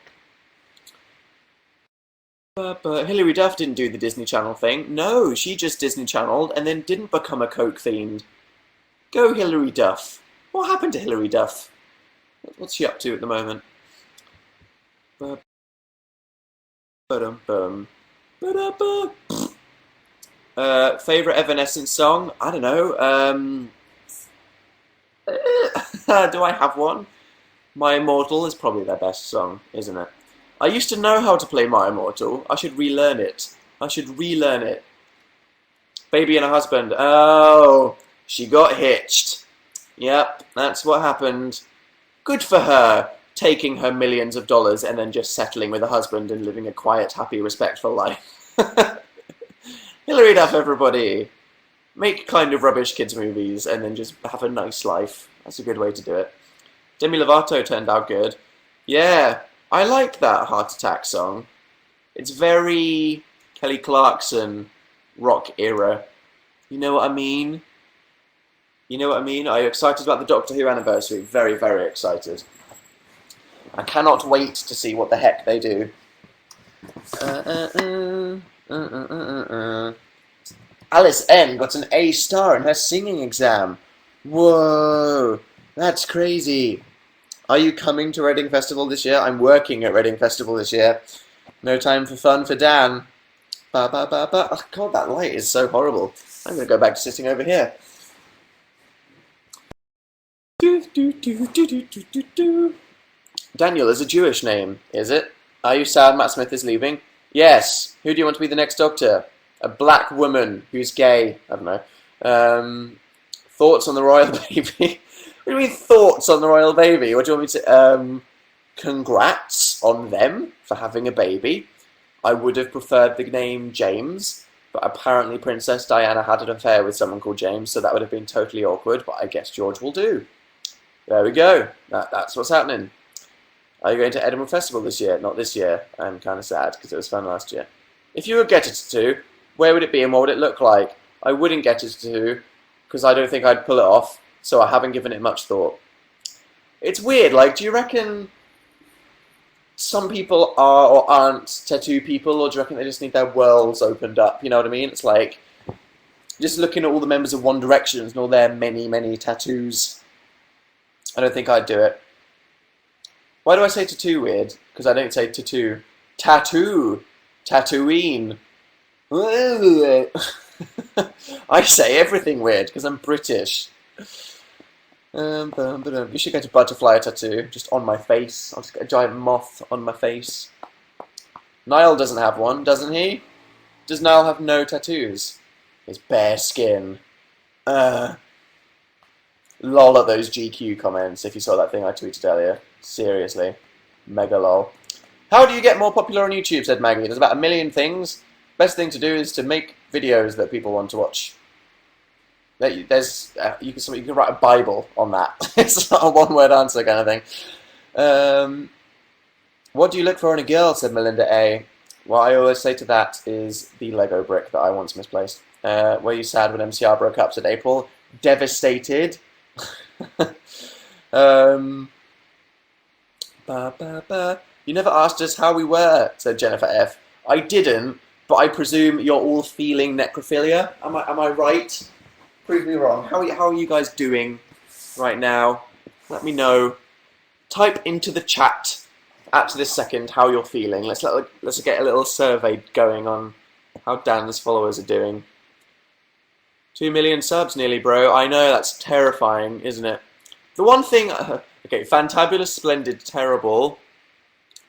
But Hilary Duff didn't do the Disney Channel thing. No, she just Disney Channeled and then didn't become a Coke fiend. Go Hilary Duff. What happened to Hilary Duff? What's she up to at the moment? Favorite Evanescence song? I don't know. Do I have one? My Immortal is probably their best song, isn't it? I used to know how to play My Immortal. I should relearn it. I should relearn it. Baby and a husband. Oh, she got hitched. Yep, that's what happened. Good for her, taking her millions of dollars and then just settling with a husband and living a quiet, happy, respectful life. Hilary Duff, everybody. Make kind of rubbish kids' movies and then just have a nice life. That's a good way to do it. Demi Lovato turned out good. Yeah, I like that Heart Attack song. It's very Kelly Clarkson rock era. You know what I mean? You know what I mean? Are you excited about the Doctor Who anniversary? Very, very excited. I cannot wait to see what the heck they do. Alice N got an A star in her singing exam. Whoa, that's crazy. Are you coming to Reading Festival this year? I'm working at Reading Festival this year. No time for fun for Dan. Ba ba ba ba. Oh God, that light is so horrible. I'm going to go back to sitting over here. Daniel is a Jewish name, is it? Are you sad Matt Smith is leaving? Yes. Who do you want to be the next Doctor? A black woman who's gay. I don't know. Thoughts on the royal baby? What do you mean thoughts on the royal baby? What do you want me to... congrats on them for having a baby. I would have preferred the name James, but apparently Princess Diana had an affair with someone called James, so that would have been totally awkward, but I guess George will do. There we go. That's what's happening. Are you going to Edinburgh Festival this year? Not this year. I'm kind of sad because it was fun last year. If you would get a tattoo, where would it be and what would it look like? I wouldn't get a tattoo because I don't think I'd pull it off, so I haven't given it much thought. It's weird, like, do you reckon some people are or aren't tattoo people, or do you reckon they just need their worlds opened up? You know what I mean? It's like just looking at all the members of One Direction and all their many, many tattoos. I don't think I'd do it. Why do I say tattoo weird? Because I don't say tattoo. Tattoo. Tatooine. I say everything weird because I'm British. You should get a butterfly tattoo just on my face. I'll just get a giant moth on my face. Niall doesn't have one, doesn't he? Does Niall have no tattoos? His bare skin. Lol at those GQ comments, if you saw that thing I tweeted earlier. Seriously. Mega lol. How do you get more popular on YouTube, said Maggie. There's about 1 million things. Best thing to do is to make videos that people want to watch. You can write a Bible on that. It's not a one-word answer kind of thing. What do you look for in a girl, said Melinda A. What I always say to that is the Lego brick that I once misplaced. Were you sad when MCR broke up, said April. Devastated. You never asked us how we were, said Jennifer F. I didn't, but I presume you're all feeling necrophilia. Am I right? Prove me wrong. How are you guys doing right now? Let me know. Type into the chat at this second how you're feeling. Let's get a little survey going on how Dan's followers are doing. 2 million subs nearly, bro. I know, that's terrifying, isn't it? The one thing... okay, fantabulous, splendid, terrible.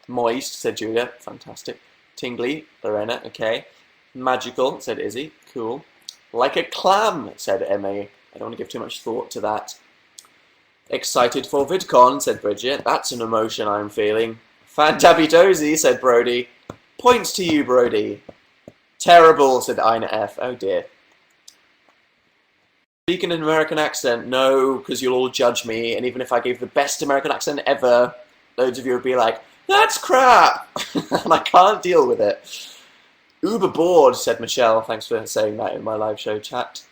Moist, said Julia. Fantastic. Tingly, Lorena. Okay. Magical, said Izzy. Cool. Like a clam, said Emmy. I don't want to give too much thought to that. Excited for VidCon, said Bridget. That's an emotion I'm feeling. Fantabby dozy, said Brody. Points to you, Brody. Terrible, said Ina F. Oh dear. Speaking an American accent, no, because you'll all judge me, and even if I gave the best American accent ever, loads of you would be like, that's crap! And I can't deal with it. Uber bored, said Michelle. Thanks for saying that in my live show chat.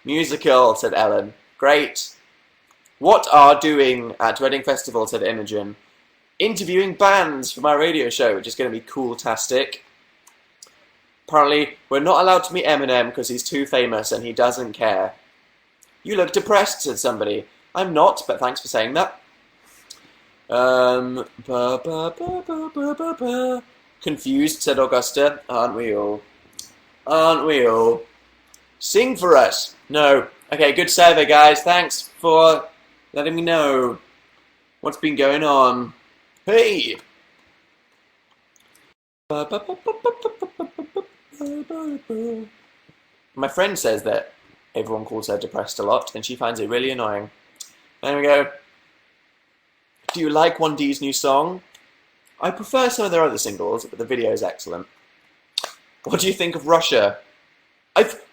Musical, said Ellen. Great. What are doing at Reading Festival, said Imogen. Interviewing bands for my radio show, which is going to be cool-tastic. Apparently, we're not allowed to meet Eminem because he's too famous and he doesn't care. You look depressed, said somebody. I'm not, but thanks for saying that. Confused, said Augusta. Aren't we all? Aren't we all? Sing for us. No. Okay, good survey, guys. Thanks for letting me know what's been going on. Hey! My friend says that everyone calls her depressed a lot, and she finds it really annoying. There we go. Do you like 1D's new song? I prefer some of their other singles, but the video is excellent. What do you think of Russia?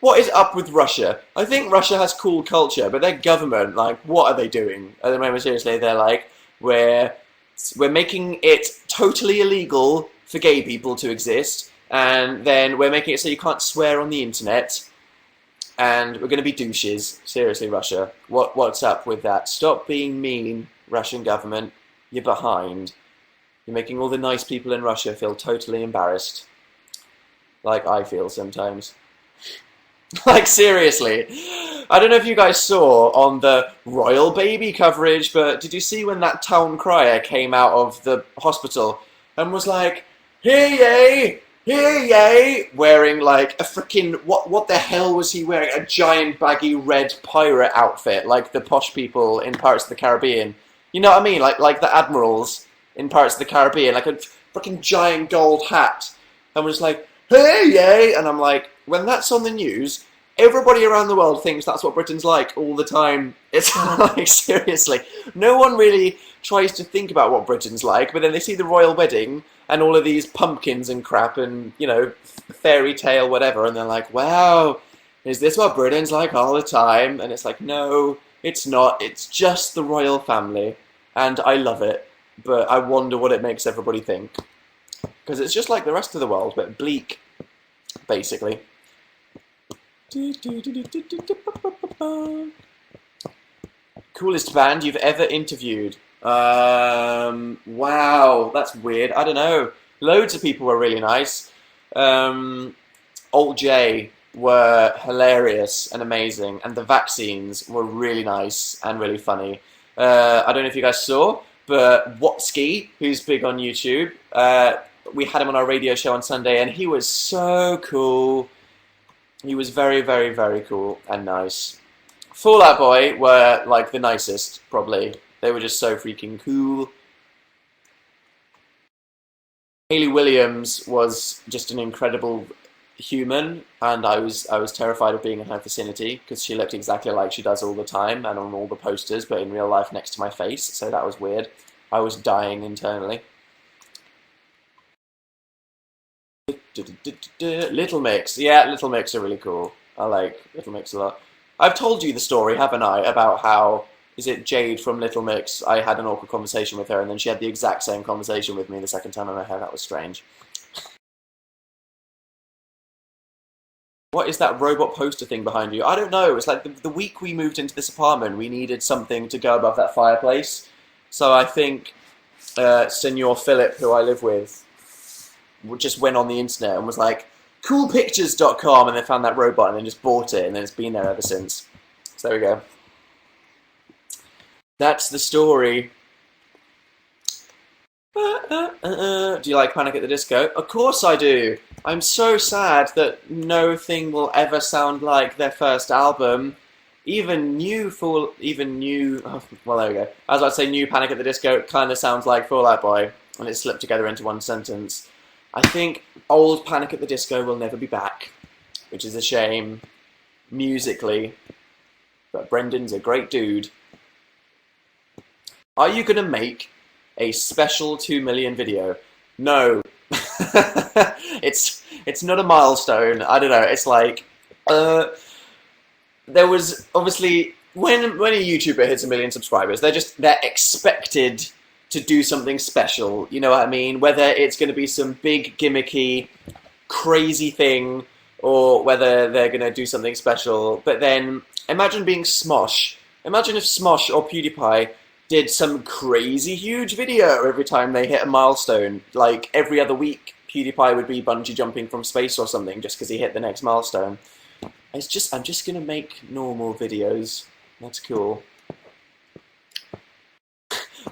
What is up with Russia? I think Russia has cool culture, but their government, like, what are they doing? At the moment, seriously, they're like, we're making it totally illegal for gay people to exist, and then we're making it so you can't swear on the internet, and we're going to be douches. Seriously, Russia, what's up with that? Stop being mean, Russian government. You're behind. You're making all the nice people in Russia feel totally embarrassed. Like I feel sometimes. Like, seriously. I don't know if you guys saw on the royal baby coverage, but did you see when that town crier came out of the hospital and was like, "Hey, yay," wearing like a freaking, what the hell was he wearing? A giant baggy red pirate outfit, like the posh people in Pirates of the Caribbean. You know what I mean? Like the admirals in Pirates of the Caribbean, like a freaking giant gold hat. And was like, "Hey, yay," and I'm like, when that's on the news, everybody around the world thinks that's what Britain's like all the time. It's like, seriously, no one really tries to think about what Britain's like, but then they see the royal wedding and all of these pumpkins and crap and, you know, fairy tale whatever, and they're like, wow, is this what Britain's like all the time? And it's like, no, it's not. It's just the royal family, and I love it, but I wonder what it makes everybody think. Because it's just like the rest of the world, but bleak, basically. Coolest band you've ever interviewed? Wow, that's weird. I don't know. Loads of people were really nice. Alt J were hilarious and amazing, and the Vaccines were really nice and really funny. I don't know if you guys saw, but Watsky, who's big on YouTube, we had him on our radio show on Sunday, and he was so cool. He was very, very, very cool and nice. Fall Out Boy were like the nicest, probably. They were just so freaking cool. Hayley Williams was just an incredible human, and I was terrified of being in her vicinity because she looked exactly like she does all the time and on all the posters, but in real life next to my face, so that was weird. I was dying internally. Little Mix. Yeah, Little Mix are really cool. I like Little Mix a lot. I've told you the story, haven't I, about how, is it Jade from Little Mix, I had an awkward conversation with her, and then she had the exact same conversation with me the second time I met her. That was strange. What is that robot poster thing behind you? I don't know. It's like the week we moved into this apartment, we needed something to go above that fireplace. So I think Senor Philip, who I live with, just went on the internet and was like, coolpictures.com, and then found that robot and then just bought it, and then it's been there ever since. So there we go. That's the story. Do you like Panic at the Disco? Of course I do. I'm so sad that no thing will ever sound like their first album. Even new, well, there we go. I was about to say new Panic at the Disco kind of sounds like Fall Out Boy, and it slipped together into one sentence. I think old Panic at the Disco will never be back, which is a shame, musically. But Brendan's a great dude. Are you going to make a special 2 million video? No. It's not a milestone. I don't know. It's like, there was obviously, when a YouTuber hits 1 million subscribers, they're expected to do something special, you know what I mean? Whether it's going to be some big, gimmicky, crazy thing, or whether they're going to do something special. But then, imagine being Smosh. Imagine if Smosh or PewDiePie did some crazy huge video every time they hit a milestone. Like, every other week, PewDiePie would be bungee jumping from space or something just because he hit the next milestone. I'm just going to make normal videos. That's cool.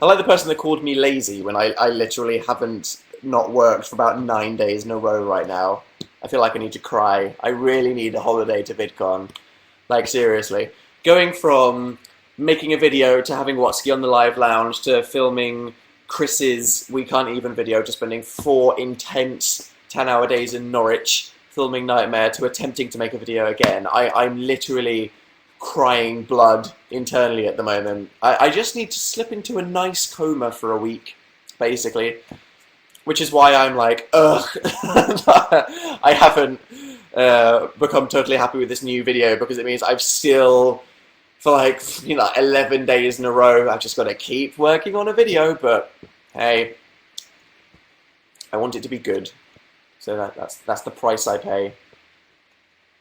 I like the person that called me lazy when I literally haven't not worked for about 9 days in a row right now. I feel like I need to cry. I really need a holiday to VidCon. Like, seriously. Going from making a video to having Watsky on the live lounge to filming Chris's We Can't Even video to spending 4 intense 10-hour days in Norwich filming Nightmare to attempting to make a video again. I'm literally crying blood internally at the moment. I just need to slip into a nice coma for a week, basically. Which is why I'm like, ugh, I haven't become totally happy with this new video, because it means I've still, for like, 11 days in a row, I've just got to keep working on a video, but hey, I want it to be good. So that's the price I pay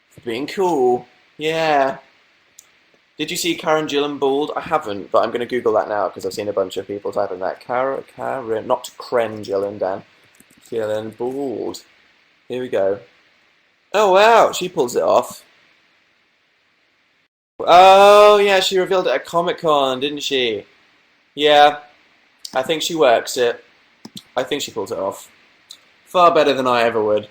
for being cool. Yeah. Did you see Karen Gillan bald? I haven't, but I'm going to Google that now because I've seen a bunch of people typing that. Karen, not Kren Gillan, Dan. Gillan bald. Here we go. Oh wow, she pulls it off. Oh yeah, she revealed it at Comic-Con, didn't she? Yeah, I think she works it. I think she pulls it off. Far better than I ever would.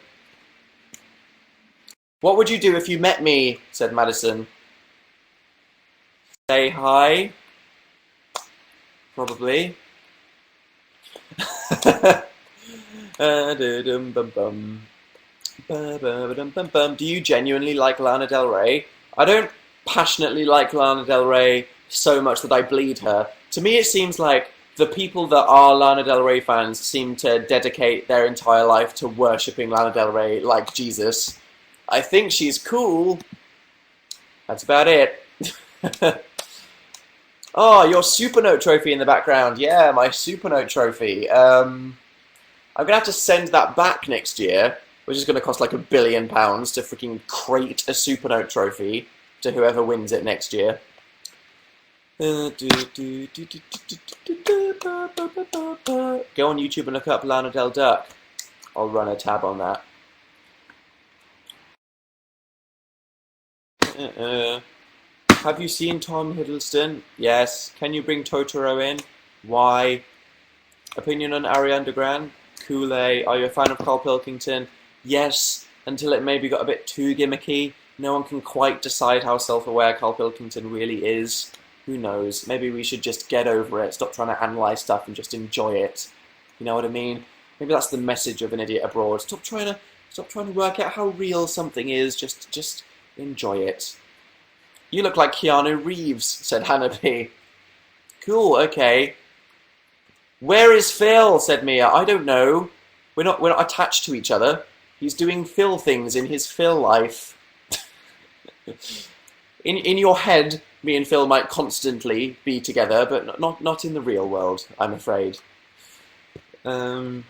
What would you do if you met me? Said Madison. Say hi. Probably. Do you genuinely like Lana Del Rey? I don't passionately like Lana Del Rey so much that I bleed her. To me it seems like the people that are Lana Del Rey fans seem to dedicate their entire life to worshipping Lana Del Rey like Jesus. I think she's cool. That's about it. Oh, your Supernote trophy in the background. Yeah, my Supernote trophy. I'm going to have to send that back next year, which is going to cost like £1 billion to freaking crate a Supernote trophy to whoever wins it next year. Go on YouTube and look up Lana Del Duck. I'll run a tab on that. Have you seen Tom Hiddleston? Yes. Can you bring Totoro in? Why? Opinion on Ariana Grande? Kool-Aid. Are you a fan of Carl Pilkington? Yes, until it maybe got a bit too gimmicky. No one can quite decide how self-aware Carl Pilkington really is. Who knows? Maybe we should just get over it, stop trying to analyse stuff and just enjoy it. You know what I mean? Maybe that's the message of An Idiot Abroad. Stop trying to work out how real something is. Just enjoy it. You look like Keanu Reeves, said Hannah P. Cool, okay. Where is Phil? Said Mia. I don't know. We're not attached to each other. He's doing Phil things in his Phil life. in your head, me and Phil might constantly be together, but not in the real world, I'm afraid. What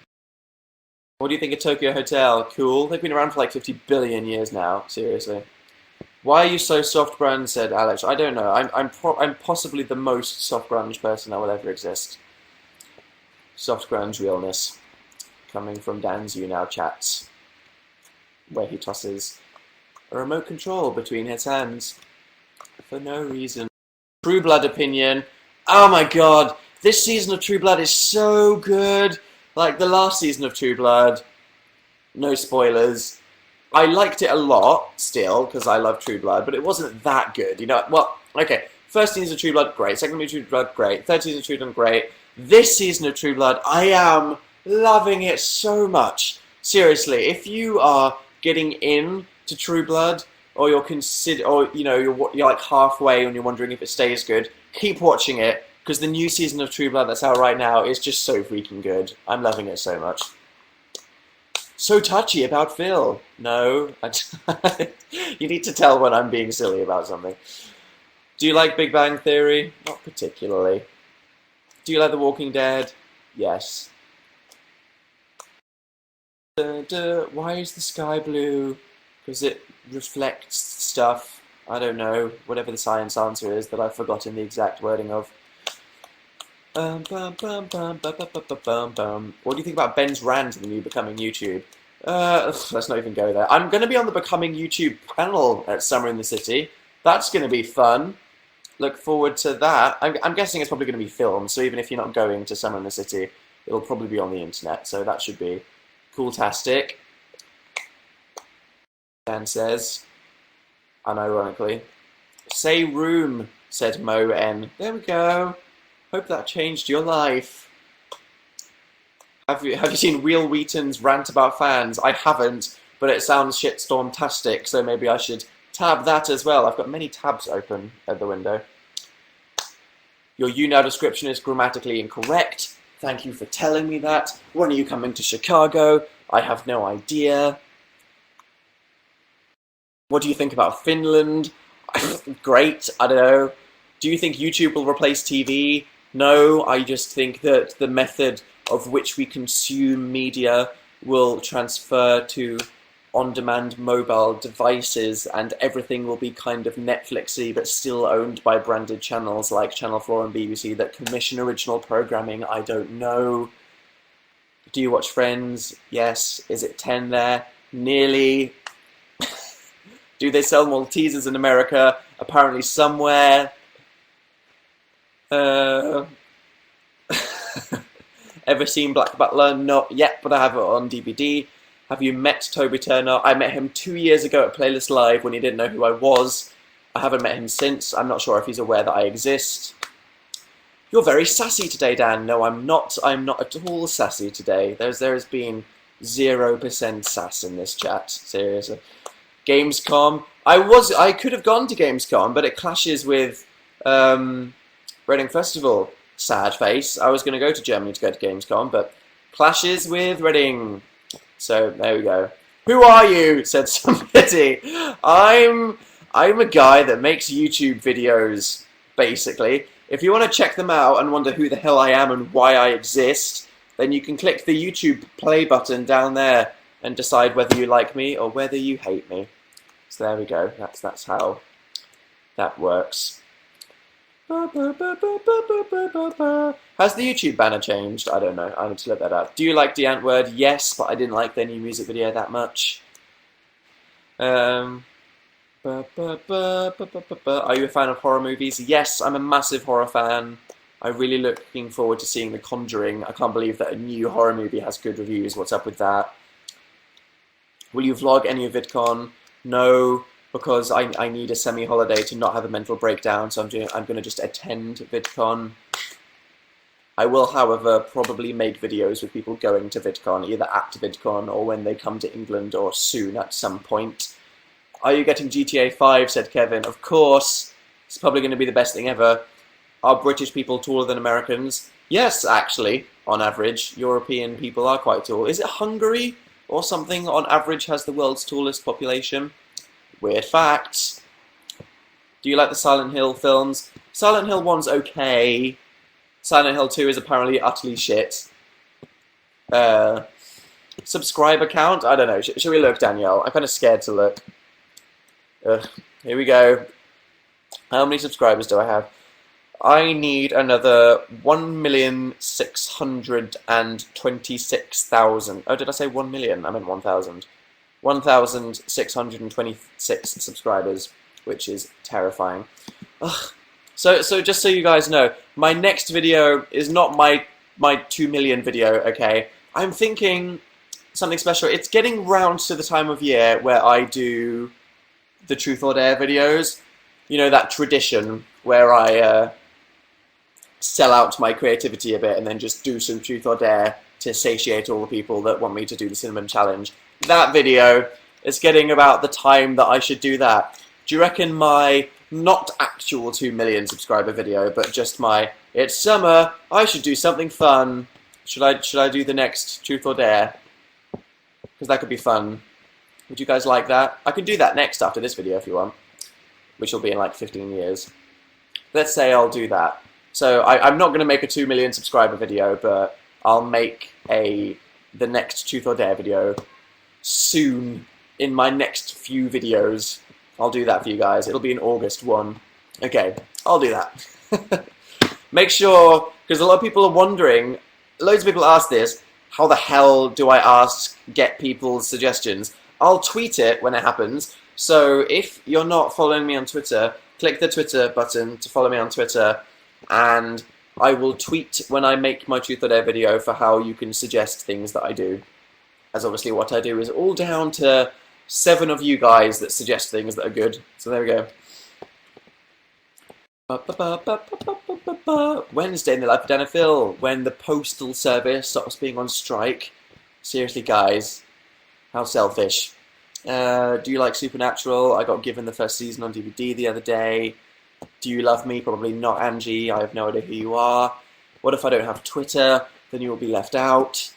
do you think of Tokyo Hotel? Cool. They've been around for like 50 billion years now. Seriously. Why are you so soft grunge? Said Alex. I don't know. I'm possibly the most soft grunge person that will ever exist. Soft grunge realness, coming from Dan's YouNow chats, where he tosses a remote control between his hands for no reason. True Blood opinion. Oh my god, this season of True Blood is so good. Like the last season of True Blood. No spoilers. I liked it a lot still because I love True Blood, but it wasn't that good. You know, well, okay. First season of True Blood, great. Second season of True Blood, great. Third season of True Blood, great. This season of True Blood, I am loving it so much. Seriously, if you are getting in to True Blood, or you're you're like halfway and you're wondering if it stays good, keep watching it because the new season of True Blood that's out right now is just so freaking good. I'm loving it so much. So touchy about Phil. No, you need to tell when I'm being silly about something. Do you like Big Bang Theory? Not particularly. Do you like The Walking Dead? Yes. Why is the sky blue? Because it reflects stuff. I don't know. Whatever the science answer is that I've forgotten the exact wording of. What do you think about Ben's rant in the new Becoming YouTube? Let's not even go there. I'm going to be on the Becoming YouTube panel at Summer in the City. That's going to be fun. Look forward to that. I'm guessing it's probably going to be filmed, so even if you're not going to Summer in the City, it'll probably be on the internet, so that should be cool-tastic. Dan says, unironically. Say room, said Mo N. There we go. Hope that changed your life. Have you seen Real Wheaton's rant about fans? I haven't, but it sounds shitstorm-tastic, so maybe I should tab that as well. I've got many tabs open at the window. Your YouNow description is grammatically incorrect. Thank you for telling me that. When are you coming to Chicago? I have no idea. What do you think about Finland? Great, I don't know. Do you think YouTube will replace TV? No, I just think that the method of which we consume media will transfer to on-demand mobile devices, and everything will be kind of Netflixy but still owned by branded channels like Channel 4 and BBC that commission original programming. I don't know. Do you watch Friends? Yes. Is it 10 there? Nearly. Do they sell Maltesers in America? Apparently somewhere. Ever seen Black Butler? Not yet, but I have it on DVD. Have you met Toby Turner? I met him 2 years ago at Playlist Live when he didn't know who I was. I haven't met him since. I'm not sure if he's aware that I exist. You're very sassy today, Dan. No, I'm not. I'm not at all sassy today. There has been 0% sass in this chat. Seriously. Gamescom. I could have gone to Gamescom, but it clashes with Reading Festival. Sad face. I was going to go to Germany to go to Gamescom, but clashes with Reading. So there we go. Who are you? Said somebody. I'm a guy that makes YouTube videos, basically. If you want to check them out and wonder who the hell I am and why I exist, then you can click the YouTube play button down there and decide whether you like me or whether you hate me. So there we go. That's how that works. Has the YouTube banner changed? I don't know. I need to look that up. Do you like The Word? Yes, but I didn't like their new music video that much. Are you a fan of horror movies? Yes, I'm a massive horror fan. I'm really looking forward to seeing The Conjuring. I can't believe that a new horror movie has good reviews. What's up with that? Will you vlog any of VidCon? No, because I need a semi-holiday to not have a mental breakdown, so I'm going to just attend VidCon. I will, however, probably make videos with people going to VidCon, either at VidCon or when they come to England or soon at some point. Are you getting GTA 5, said Kevin. Of course. It's probably going to be the best thing ever. Are British people taller than Americans? Yes, actually, on average. European people are quite tall. Is it Hungary or something on average has the world's tallest population? Weird facts. Do you like the Silent Hill films? Silent Hill 1's okay. Silent Hill 2 is apparently utterly shit. Subscriber count? I don't know. Should we look, Danielle? I'm kind of scared to look. Here we go. How many subscribers do I have? I need another 1,626,000. Oh, did I say 1 million? I meant 1,000. 1,626 subscribers, which is terrifying. Ugh. So just so you guys know, my next video is not my 2 million video, okay? I'm thinking something special. It's getting round to the time of year where I do the Truth or Dare videos. You know, that tradition where I sell out my creativity a bit and then just do some Truth or Dare to satiate all the people that want me to do the Cinnamon Challenge. That video is getting about the time that I should do that. Do you reckon my not actual 2 million subscriber video, but just my it's summer, I should do something fun? Should I do the next Truth or Dare? Because that could be fun. Would you guys like that? I can do that next after this video if you want, which will be in like 15 years. Let's say I'll do that. So I'm not going to make a 2 million subscriber video, but I'll make the next Truth or Dare video soon in my next few videos. I'll do that for you guys. It'll be in August 1. Okay, I'll do that. Make sure, because a lot of people are wondering, loads of people ask this, how the hell do I get people's suggestions? I'll tweet it when it happens. So if you're not following me on Twitter, click the Twitter button to follow me on Twitter, and I will tweet when I make my Truth or Dare video for how you can suggest things that I do. As obviously what I do is all down to 7 of you guys that suggest things that are good. So there we go. Wednesday in the life of Dana Phil, when the postal service stops being on strike. Seriously, guys, how selfish. Do you like Supernatural? I got given the first season on DVD the other day. Do you love me? Probably not, Angie. I have no idea who you are. What if I don't have Twitter? Then you will be left out.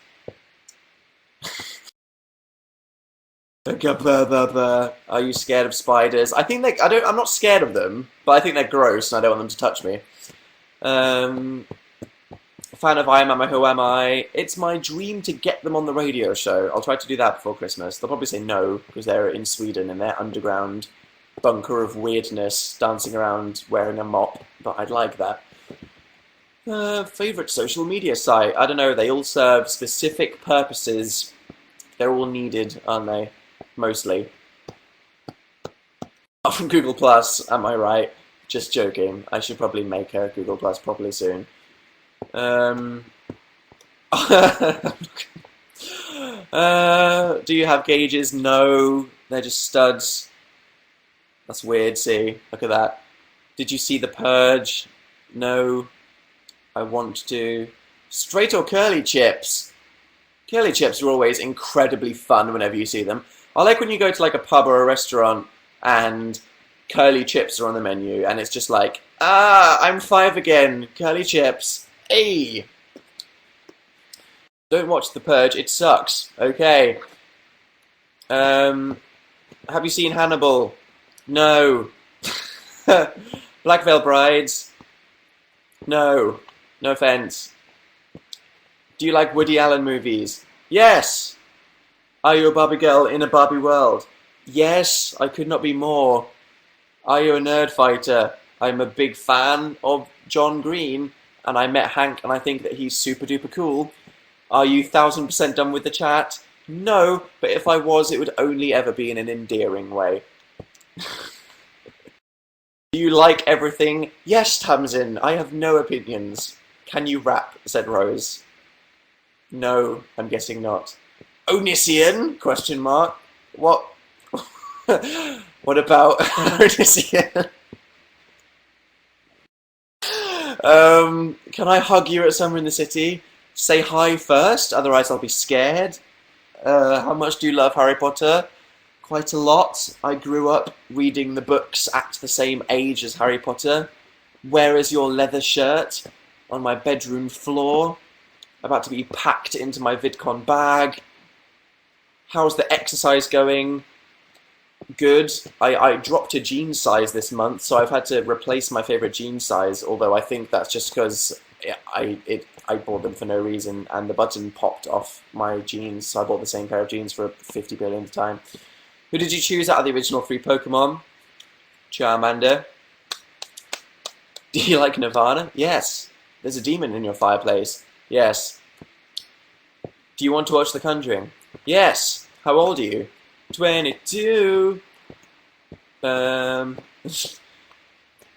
Are you scared of spiders? I think I'm not scared of them, but I think they're gross and I don't want them to touch me. Fan of I Am I Who Am I? It's my dream to get them on the radio show. I'll try to do that before Christmas. They'll probably say no because they're in Sweden in their underground bunker of weirdness, dancing around wearing a mop. But I'd like that. Favorite social media site? I don't know. They all serve specific purposes. They're all needed, aren't they? Mostly. Apart from Google Plus, am I right? Just joking. I should probably make a Google Plus properly soon. Do you have gauges? No, they're just studs. That's weird, see? Look at that. Did you see The Purge? No. I want to. Straight or curly chips? Curly chips are always incredibly fun whenever you see them. I like when you go to like a pub or a restaurant and curly chips are on the menu and it's just like, I'm 5 again, curly chips. Hey! Don't watch The Purge, it sucks. Okay. Have you seen Hannibal? No. Black Veil Brides? No. No offense. Do you like Woody Allen movies? Yes! Are you a Barbie girl in a Barbie world? Yes, I could not be more. Are you a nerd fighter? I'm a big fan of John Green, and I met Hank and I think that he's super duper cool. Are you 1000% done with the chat? No, but if I was, it would only ever be in an endearing way. Do you like everything? Yes, Tamsin, I have no opinions. Can you rap? Said Rose. No, I'm guessing not. Onision? Question mark. What? What about Onision? Can I hug you at Summer in the City? Say hi first, otherwise I'll be scared. How much do you love Harry Potter? Quite a lot. I grew up reading the books at the same age as Harry Potter. Where is your leather shirt? On my bedroom floor. About to be packed into my VidCon bag. How's the exercise going? Good. I dropped a jean size this month, so I've had to replace my favourite jean size, although I think that's just because I bought them for no reason, and the button popped off my jeans, so I bought the same pair of jeans for 50 billionth time. Who did you choose out of the original 3 Pokemon? Charmander. Do you like Nirvana? Yes. There's a demon in your fireplace. Yes. Do you want to watch The Conjuring? Yes. How old are you? 22. Dan,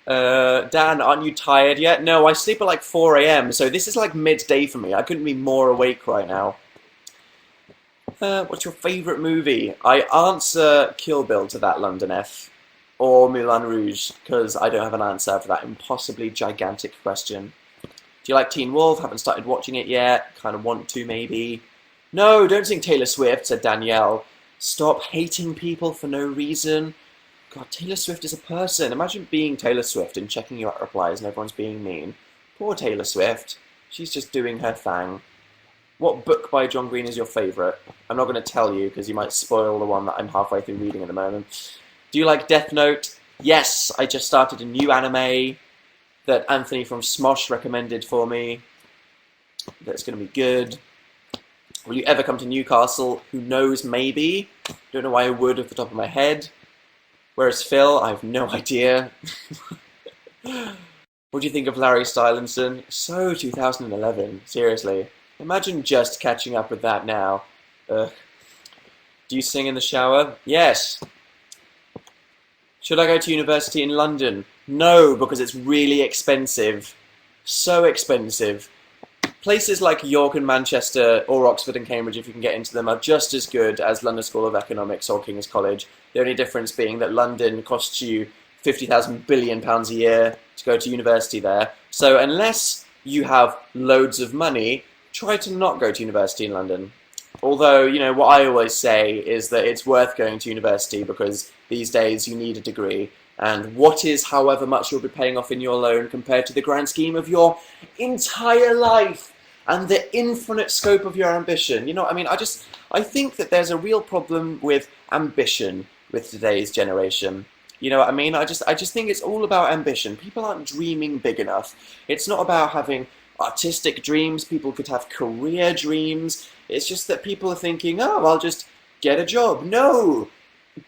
aren't you tired yet? No, I sleep at like 4 a.m, so this is like midday for me. I couldn't be more awake right now. What's your favourite movie? I answer Kill Bill to that, London F. Or Moulin Rouge, because I don't have an answer for that impossibly gigantic question. Do you like Teen Wolf? Haven't started watching it yet. Kind of want to, maybe. No, don't sing Taylor Swift, said Danielle. Stop hating people for no reason. God, Taylor Swift is a person. Imagine being Taylor Swift and checking your replies and everyone's being mean. Poor Taylor Swift. She's just doing her thing. What book by John Green is your favourite? I'm not going to tell you because you might spoil the one that I'm halfway through reading at the moment. Do you like Death Note? Yes, I just started a new anime that Anthony from Smosh recommended for me. That's going to be good. Will you ever come to Newcastle? Who knows, maybe. Don't know why I would off the top of my head. Whereas Phil, I have no idea. What do you think of Larry Stylinson? So 2011, seriously. Imagine just catching up with that now. Do you sing in the shower? Yes. Should I go to university in London? No, because it's really expensive. So expensive. Places like York and Manchester, or Oxford and Cambridge, if you can get into them, are just as good as London School of Economics or King's College. The only difference being that London costs you £50,000 billion a year to go to university there. So unless you have loads of money, try to not go to university in London. Although, you know, what I always say is that it's worth going to university because these days you need a degree. And what is however much you'll be paying off in your loan compared to the grand scheme of your entire life and the infinite scope of your ambition? You know what I mean? I think that there's a real problem with ambition with today's generation. You know what I mean? I just think it's all about ambition. People aren't dreaming big enough. It's not about having artistic dreams. People could have career dreams. It's just that people are thinking, oh, I'll just get a job. No!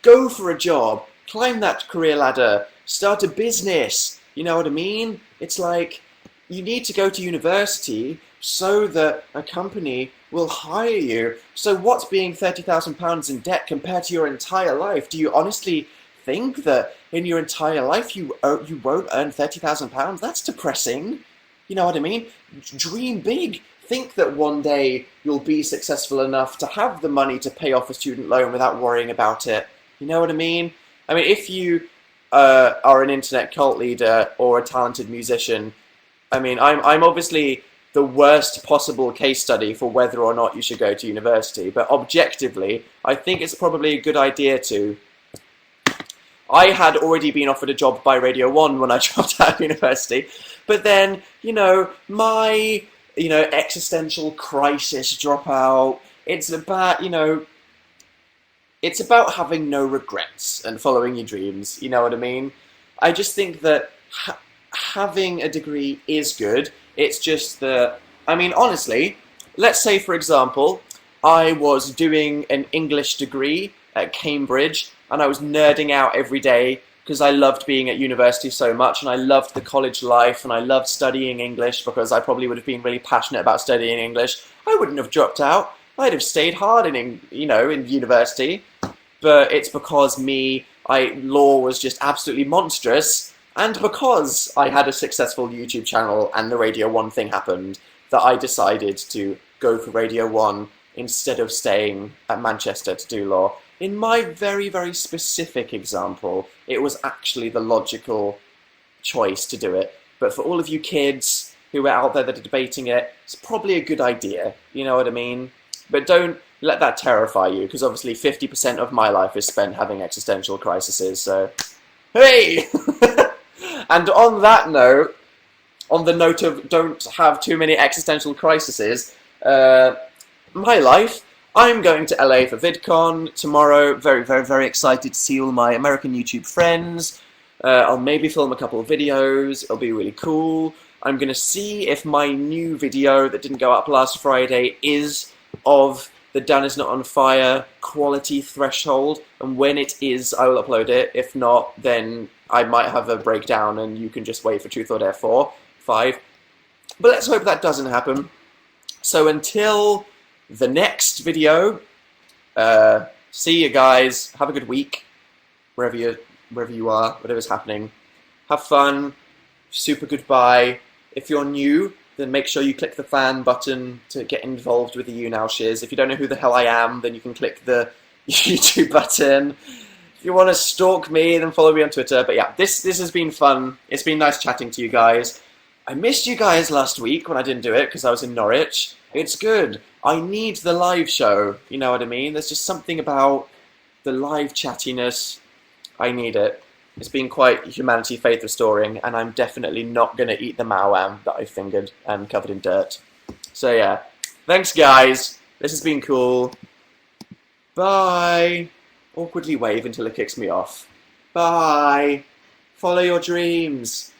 Go for a job. Climb that career ladder. Start a business. You know what I mean? It's like, you need to go to university so that a company will hire you. So what's being £30,000 in debt compared to your entire life? Do you honestly think that in your entire life you won't earn £30,000? That's depressing. You know what I mean? Dream big. Think that one day you'll be successful enough to have the money to pay off a student loan without worrying about it. You know what I mean? I mean, if you are an internet cult leader or a talented musician, I mean, I'm obviously the worst possible case study for whether or not you should go to university, but objectively, I think it's probably a good idea to. I had already been offered a job by Radio 1 when I dropped out of university, but then, you know, my, you know, existential crisis dropout, it's about, you know, it's about having no regrets and following your dreams, you know what I mean? I just think that having a degree is good. It's just that, I mean, honestly, let's say, for example, I was doing an English degree at Cambridge and I was nerding out every day because I loved being at university so much and I loved the college life and I loved studying English because I probably would have been really passionate about studying English. I wouldn't have dropped out. I'd have stayed hard in university, but it's because law was just absolutely monstrous, and because I had a successful YouTube channel and the Radio 1 thing happened, that I decided to go for Radio 1 instead of staying at Manchester to do law. In my very, very specific example, it was actually the logical choice to do it. But for all of you kids who are out there that are debating it, it's probably a good idea, you know what I mean? But don't let that terrify you, because obviously 50% of my life is spent having existential crises, so hey! And on that note, on the note of don't have too many existential crises, my life, I'm going to LA for VidCon tomorrow. Very, very, very excited to see all my American YouTube friends. I'll maybe film a couple of videos. It'll be really cool. I'm going to see if my new video that didn't go up last Friday is of the Dan Is Not On Fire quality threshold, and when it is, I will upload it. If not, then I might have a breakdown and you can just wait for Truth or Dare 5. But let's hope that doesn't happen. So until the next video, see you guys. Have a good week, wherever you are, whatever's happening. Have fun. Super goodbye. If you're new, then make sure you click the fan button to get involved with the YouNow shiz. If you don't know who the hell I am, then you can click the YouTube button. If you want to stalk me, then follow me on Twitter. But yeah, this has been fun. It's been nice chatting to you guys. I missed you guys last week when I didn't do it because I was in Norwich. It's good. I need the live show. You know what I mean? There's just something about the live chattiness. I need it. It's been quite humanity faith restoring, and I'm definitely not going to eat the mawam that I fingered and covered in dirt. So yeah, thanks guys. This has been cool. Bye. Awkwardly wave until it kicks me off. Bye. Follow your dreams.